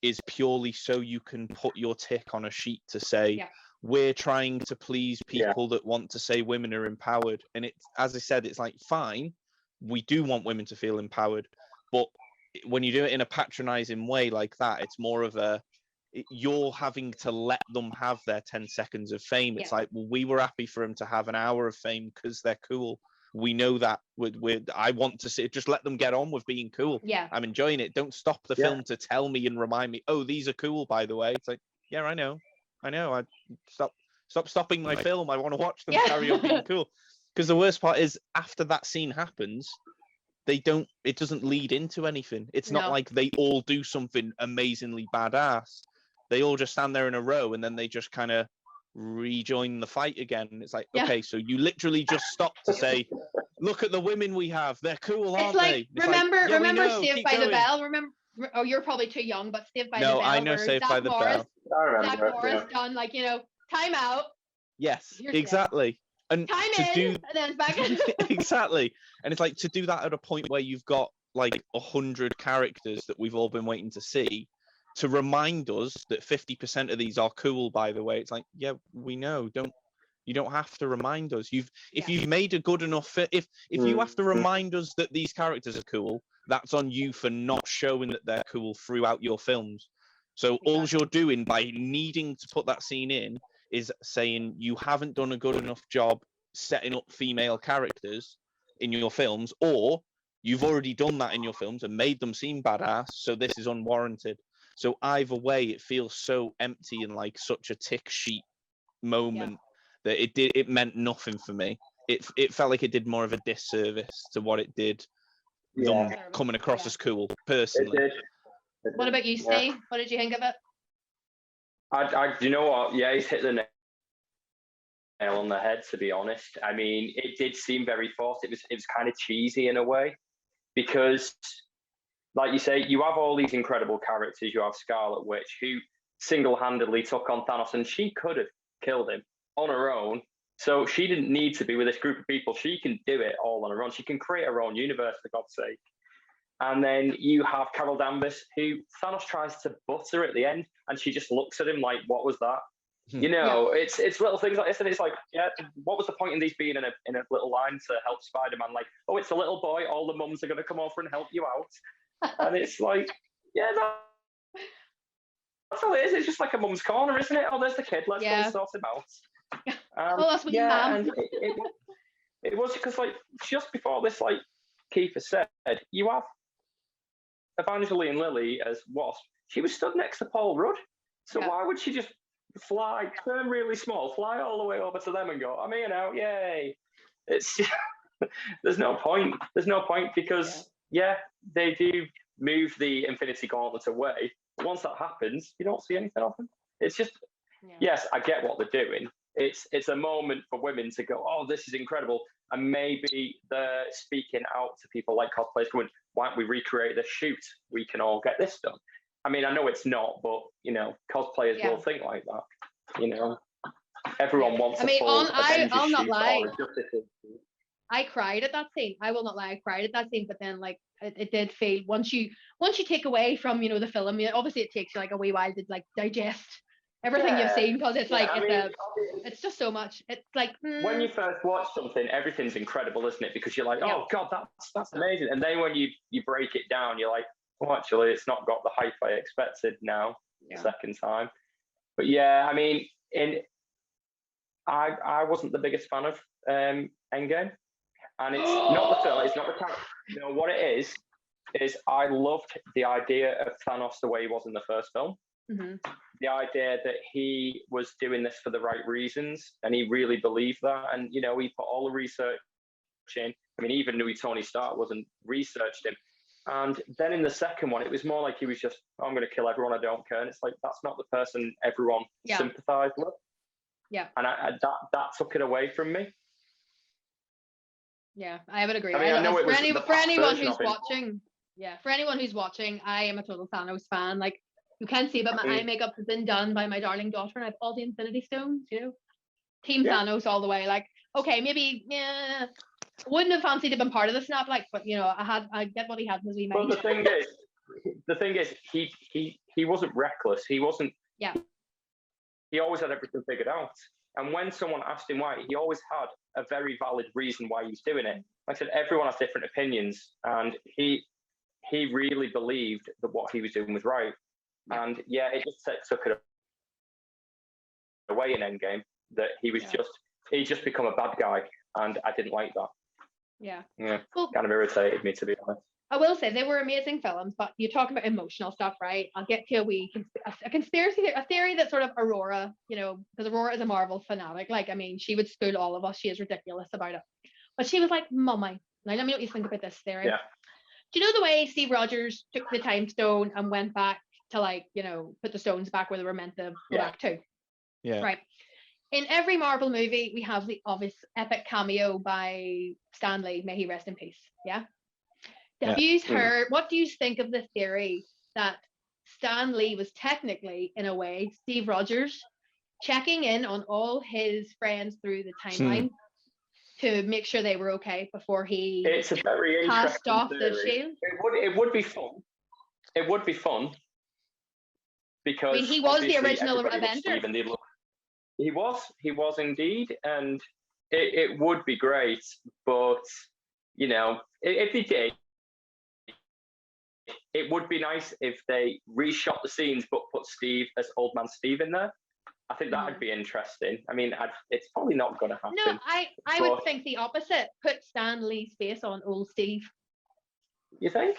is purely so you can put your tick on a sheet to say, we're trying to please people that want to say women are empowered. And it's, as I said, it's like, fine, we do want women to feel empowered, but when you do it in a patronizing way like that, it's more of you're having to let them have their 10 seconds of fame. It's like, well, we were happy for them to have an hour of fame because they're cool. We know that. I want to see it. Just let them get on with being cool. Yeah, I'm enjoying it. Don't stop the film to tell me and remind me, oh, these are cool, by the way. It's like, yeah, I know. I stop stopping my film. I want to watch them carry on being cool. Because the worst part is, after that scene happens, it doesn't lead into anything. It's not like they all do something amazingly badass. They all just stand there in a row and then they just kind of rejoin the fight again. It's like, okay, so you literally just stop to say, look at the women we have. They're cool, aren't they? It's remember Saved by the Bell? Remember? Oh, you're probably too young, but Saved by the Bell. No, I know Saved by the Bell. Zach Morris done time out. Yes, exactly. And time in, and then back. Exactly. And it's like, to do that at a point where you've got like 100 characters that we've all been waiting to see, to remind us that 50% of these are cool, by the way. It's like, yeah, we know. You don't have to remind us. If you've made a good enough if you have to remind us that these characters are cool, that's on you for not showing that they're cool throughout your films. So all you're doing by needing to put that scene in is saying you haven't done a good enough job setting up female characters in your films, or you've already done that in your films and made them seem badass, so this is unwarranted. So either way, it feels so empty and like such a tick sheet moment that it meant nothing for me. It felt like it did more of a disservice to what it did them coming across as cool, personally. It did. What about you, Steve? What did you think of it? You know what? Yeah, he's hit the nail on the head, to be honest. I mean, it did seem very forced. It was kind of cheesy in a way, because, like you say, you have all these incredible characters. You have Scarlet Witch, who single-handedly took on Thanos, and she could have killed him on her own, So she didn't need to be with this group of people. She can do it all on her own. She can create her own universe, for God's sake. And then you have Carol Danvers, who Thanos tries to butter at the end, and she just looks at him like, "What was that?" You know, it's little things like this, and it's like, yeah, what was the point in these being in a little line to help Spider-Man? Like, oh, it's a little boy. All the mums are going to come over and help you out, and it's like, yeah, that's all it is. It's just like a mum's corner, isn't it? Oh, there's the kid. Let's go sort him out. Well, that's what you have. And it was because, like, just before this, like Kiefer said, you have Evangeline Lilly as Wasp. She was stood next to Paul Rudd. So why would she just fly, turn really small, fly all the way over to them and go, I'm here now, yay. It's there's no point. There's no point because, they do move the Infinity Gauntlet away. But once that happens, you don't see anything of them. It's just, yes, I get what they're doing. It's a moment for women to go, oh, this is incredible. And maybe they're speaking out to people like cosplayers going, why don't we recreate this shoot? We can all get this done. I mean, I know it's not, but, you know, cosplayers will think like that. You know, everyone wants I'll not lie. I cried at that scene. I will not lie, I cried at that scene, but then, like, it did feel, once you take away from, you know, the film, obviously it takes you, like, a wee while to, like, digest everything you've seen, because it's like, it's just so much. It's like when you first watch something, everything's incredible, isn't it? Because you're like, oh god, that's amazing. And then when you break it down, you're like, oh, actually, it's not got the hype I expected now. The second time. But I mean, I wasn't the biggest fan of Endgame, and it's not the film, it's not the character. You know what it is I loved the idea of Thanos the way he was in the first film. Mm-hmm. The idea that he was doing this for the right reasons, and he really believed that. And, you know, he put all the research in. I mean, even knew Tony Stark wasn't researched him. And then in the second one, it was more like he was just, I'm going to kill everyone, I don't care. And it's like, that's not the person everyone sympathized with. Yeah. And that took it away from me. Yeah, I would agree. I mean, I know for anyone who's watching, for anyone who's watching, I am a total Thanos fan. Like, you can't see, but my eye makeup has been done by my darling daughter, and I have all the Infinity Stones, you know. Team Thanos all the way. Like, okay, maybe, wouldn't have fancied to have been part of the snap, like, but, you know, I get what he had in his wee mind. But the thing is, he wasn't reckless. He wasn't. Yeah. He always had everything figured out. And when someone asked him why, he always had a very valid reason why he was doing it. Like I said, everyone has different opinions, and he really believed that what he was doing was right. And it just took it away in Endgame that he was he just become a bad guy, and I didn't like that. Yeah. Well, kind of irritated me, to be honest. I will say they were amazing films, but you talk about emotional stuff, right? I'll get to a conspiracy theory, a theory that sort of Aurora, you know, because Aurora is a Marvel fanatic. Like, I mean, she would school all of us. She is ridiculous about it. But she was like, Mummy. Now, let me know what you think about this theory. Yeah. Do you know the way Steve Rogers took the time stone and went back to, like, you know, put the stones back where they were meant to go back to? Yeah. Right. In every Marvel movie, we have the obvious epic cameo by Stan Lee. May he rest in peace. Yeah. Have you heard, what do you think of the theory that Stan Lee was technically, in a way, Steve Rogers checking in on all his friends through the timeline to make sure they were okay before he passed off the shield? It would be fun. It would be fun because, I mean, he was the original Avenger. He was indeed, and it would be great. But, you know, if he did, it would be nice if they reshot the scenes but put Steve as Old Man Steve in there. I think that would be interesting. I mean, it's probably not going to happen. No, I would think the opposite. Put Stan Lee's face on old Steve. You think?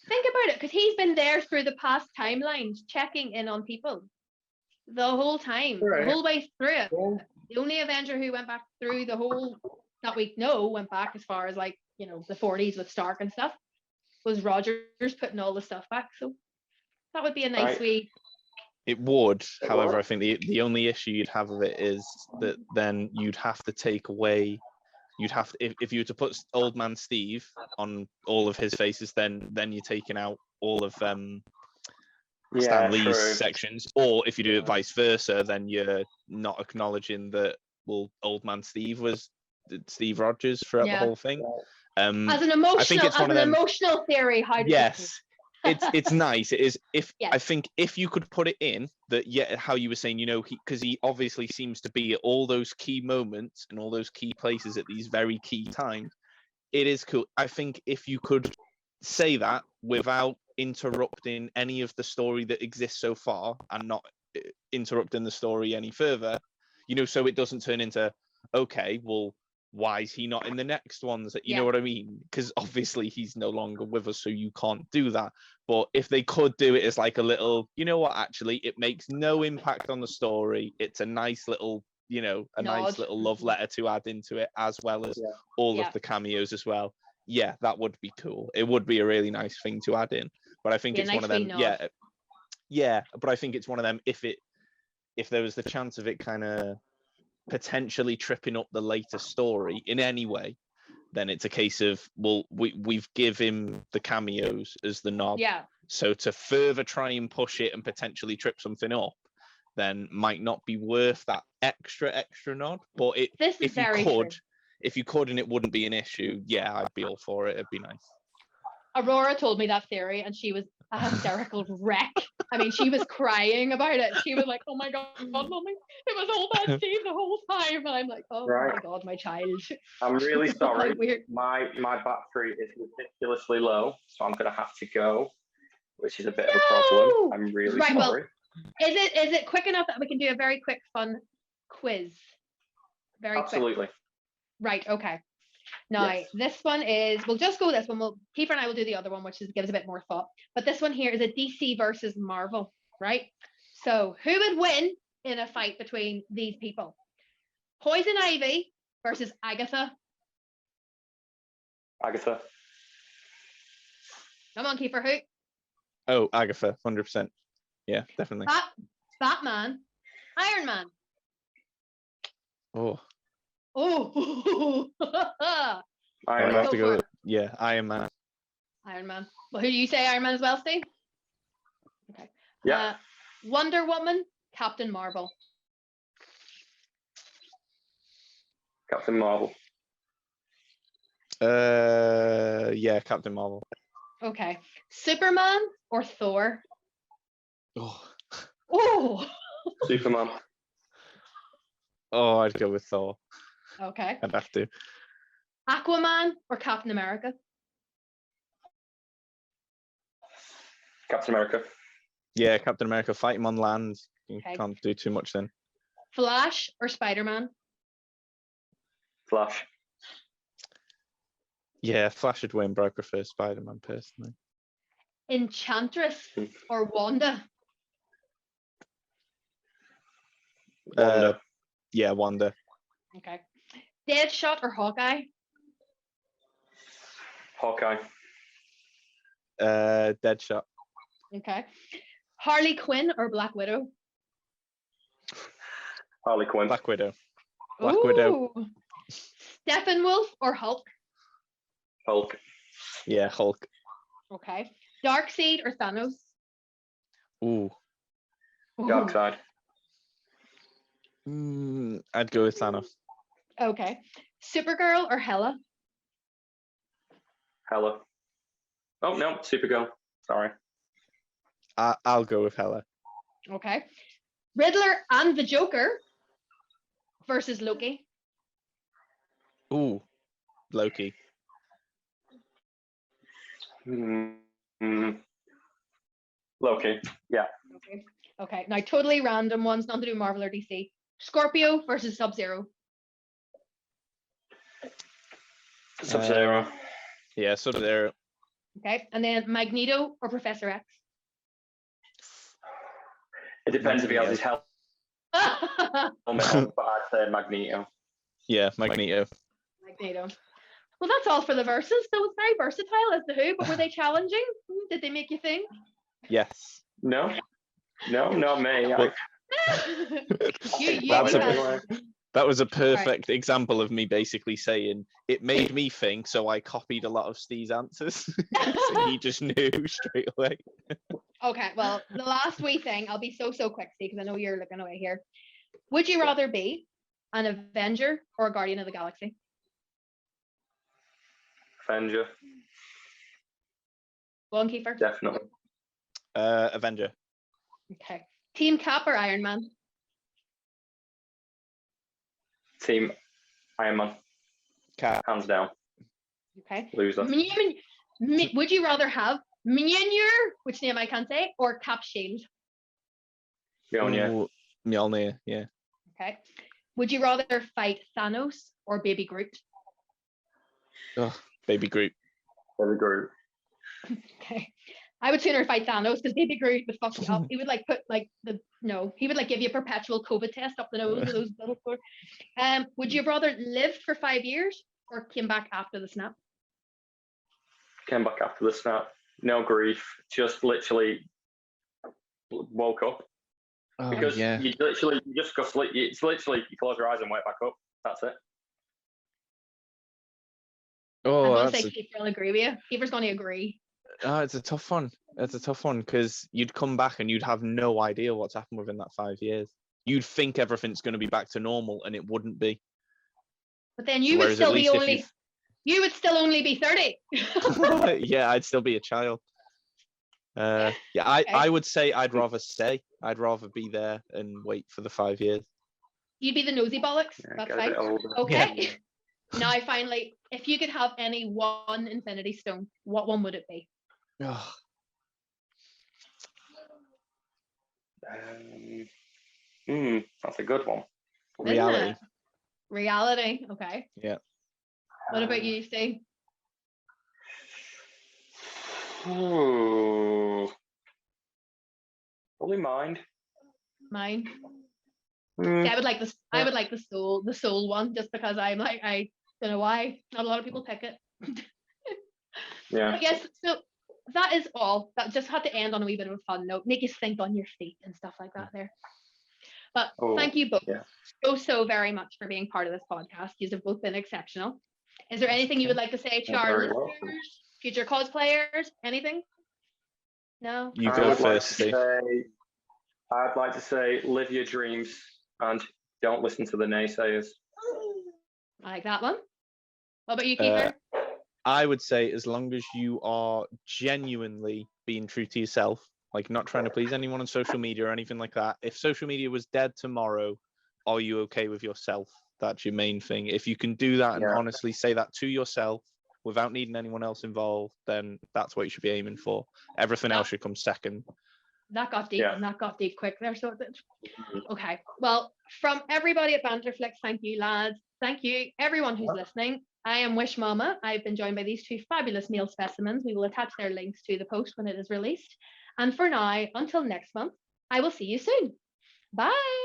Think about it, because he's been there through the past timelines, checking in on people the whole time, the whole way through it. Yeah. The only Avenger who went back through the whole, that we know went back as far as, like, you know, the 40s with Stark and stuff, was Rogers putting all the stuff back. So that would be a nice wee. It would. However, I think the only issue you'd have with it is that then you'd have to take away, if you were to put Old Man Steve on all of his faces, then you're taking out all of Stan Lee's sections. Or if you do it vice versa, then you're not acknowledging that well, Old Man Steve was Steve Rogers throughout the Yeah. whole thing. As an I think emotional, it's one of them. emotional theory, how did this Yes, it's nice. It is. Yes. I think if you could put it in that, yeah, how you were saying, because he obviously seems to be at all those key moments and all those key places at these very key times. It is cool. I think if you could say that without interrupting any of the story that exists so far and not interrupting the story any further, so it doesn't turn into, okay, well, why is he not in the next ones? You know what I mean? Because obviously he's no longer with us, so you can't do that. But if they could do it as like a little, actually, it makes no impact on the story. It's a nice little, nice little love letter to add into it, as well as all of the cameos as well. Yeah, that would be cool. It would be a really nice thing to add in. But I think it's one of them. Yeah. But I think it's one of them. If there was the chance of it kind of potentially tripping up the later story in any way, then it's a case of, well, we've give him the cameos as the nod. Yeah. So to further try and push it and potentially trip something up, then might not be worth that extra nod. But if you could and it wouldn't be an issue, yeah, I'd be all for it. It'd be nice. Aurora told me that theory, and she was a hysterical wreck. I mean, she was crying about it. She was like, "Oh my god, mommy, it was Old Man Steve the whole time." And I'm like, "Oh my god, my child." I'm really sorry. Weird. My battery is ridiculously low, so I'm gonna have to go, which is a bit of a problem. I'm really sorry. Well, is it quick enough that we can do a very quick fun quiz? Absolutely. Quick. Right. Okay. Now, this one is, we'll just go this one. Kiefer and I will do the other one, which gives a bit more thought. But this one here is a DC versus Marvel, right? So who would win in a fight between these people? Poison Ivy versus Agatha. Agatha. Come on, Kiefer, who? Oh, Agatha, 100%. Yeah, definitely. Batman. Iron Man. Oh. Iron Man. Have to go with, Iron Man. Iron Man. Well, who do you say Iron Man as well, Steve? Okay. Yeah. Wonder Woman, Captain Marvel. Captain Marvel. Yeah, Captain Marvel. Okay. Superman or Thor? Oh. Superman. Oh, I'd go with Thor. Okay. I'd have to. Aquaman or Captain America? Captain America. Yeah, Captain America. Fight him on land. You Okay. can't do too much then. Flash or Spider-Man? Flash. Yeah, Flash would win, but I prefer Spider-Man personally. Enchantress or Wanda? Wanda. Yeah, Wanda. Okay. Deadshot or Hawkeye? Hawkeye. Deadshot. Okay. Harley Quinn or Black Widow? Harley Quinn. Black Widow. Black Widow. Steppenwolf or Hulk? Hulk. Yeah, Hulk. Okay. Darkseid or Thanos? Ooh. Darkseid. I'd go with Thanos. Okay. Supergirl or Hela? Hela. Oh no, Supergirl. Sorry. I'll go with Hela. Okay. Riddler and the Joker versus Loki. Ooh. Loki. Loki. Yeah. Okay. Now, totally random ones, nothing to do with Marvel or DC. Scorpio versus Sub-Zero. Sub-Zero. Yeah, Sub-Zero. Okay. And then Magneto or Professor X. It depends if he has his helmet on, but I'd say Magneto. Yeah, Magneto. Magneto. Well, that's all for the verses. So it's very versatile as to who, but were they challenging? Did they make you think? Yes. No, not me. That was a perfect example of me basically saying it made me think, so I copied a lot of Steve's answers. So he just knew straight away. Okay, well, the last wee thing, I'll be so quick, Steve, because I know you're looking away here. Would you rather be an Avenger or a Guardian of the Galaxy? Avenger, Go on, Kiefer. definitely. Avenger. Okay. Team Cap or Iron Man? Team Iron Man, Cat. hands down. Okay. Loser. Would you rather have Mjolnir, which name I can't say, or Cap Shield? Mjolnir. Ooh, Mjolnir. Yeah. Okay. Would you rather fight Thanos or Baby Groot? Oh, Baby Groot. Very good. Okay. I would sooner fight Thanos because Baby Groot would fuck you up. He would like put like he would like give you a perpetual COVID test up the nose with those little four. Would you rather live for 5 years or came back after the snap? Came back after the snap. No grief. Just literally woke up. Oh, Because yeah. you just go sleep. It's literally you close your eyes and wake back up. That's it. I'm Oh, gonna that's say Kiefer will agree with you. Kiefer's gonna agree. it's a tough one. It's a tough one because you'd come back and you'd have no idea what's happened within that 5 years. You'd think everything's going to be back to normal, and it wouldn't be. But then you would Whereas at still be least if only you would still only be 30. yeah, I'd still be a child. Yeah, I would say I'd rather stay. I'd rather be there and wait for the 5 years. You'd be the nosy bollocks. Yeah, That's get a fine. bit older. Okay. Now finally, if you could have any one Infinity Stone, what one would it be? Oh, That's a good one. Isn't reality. it? Reality. Okay. Yeah. What about you, Steve? Probably mind. Mine. Mm, See, I would like this. I would like the soul one, just because I'm like I don't know why not a lot of people pick it. yeah. But yes, so that is all. That just had to end on a wee bit of a fun note, make you think on your feet and stuff like that there. But Oh, thank you both yeah. so very much for being part of this podcast. You have both been exceptional. Is there anything you would like to say to You're our very listeners, welcome. future cosplayers? Anything? No? You I go would like first, to Steve. I'd like to say, live your dreams and don't listen to the naysayers. I like that one. What about you, Kiefer? I would say as long as you are genuinely being true to yourself, like not trying to please anyone on social media or anything like that. If social media was dead tomorrow, are you okay with yourself? That's your main thing. If you can do that and Yeah. honestly say that to yourself without needing anyone else involved, then that's what you should be aiming for. Everything else should come second. That got deep, Yeah. and that got deep quick there. So it did. Okay. Well, from everybody at Banterflix, thank you, lads. Thank you, everyone who's listening. I am Wishmamma. I've been joined by these two fabulous male specimens. We will attach their links to the post when it is released. And for now, until next month, I will see you soon. Bye.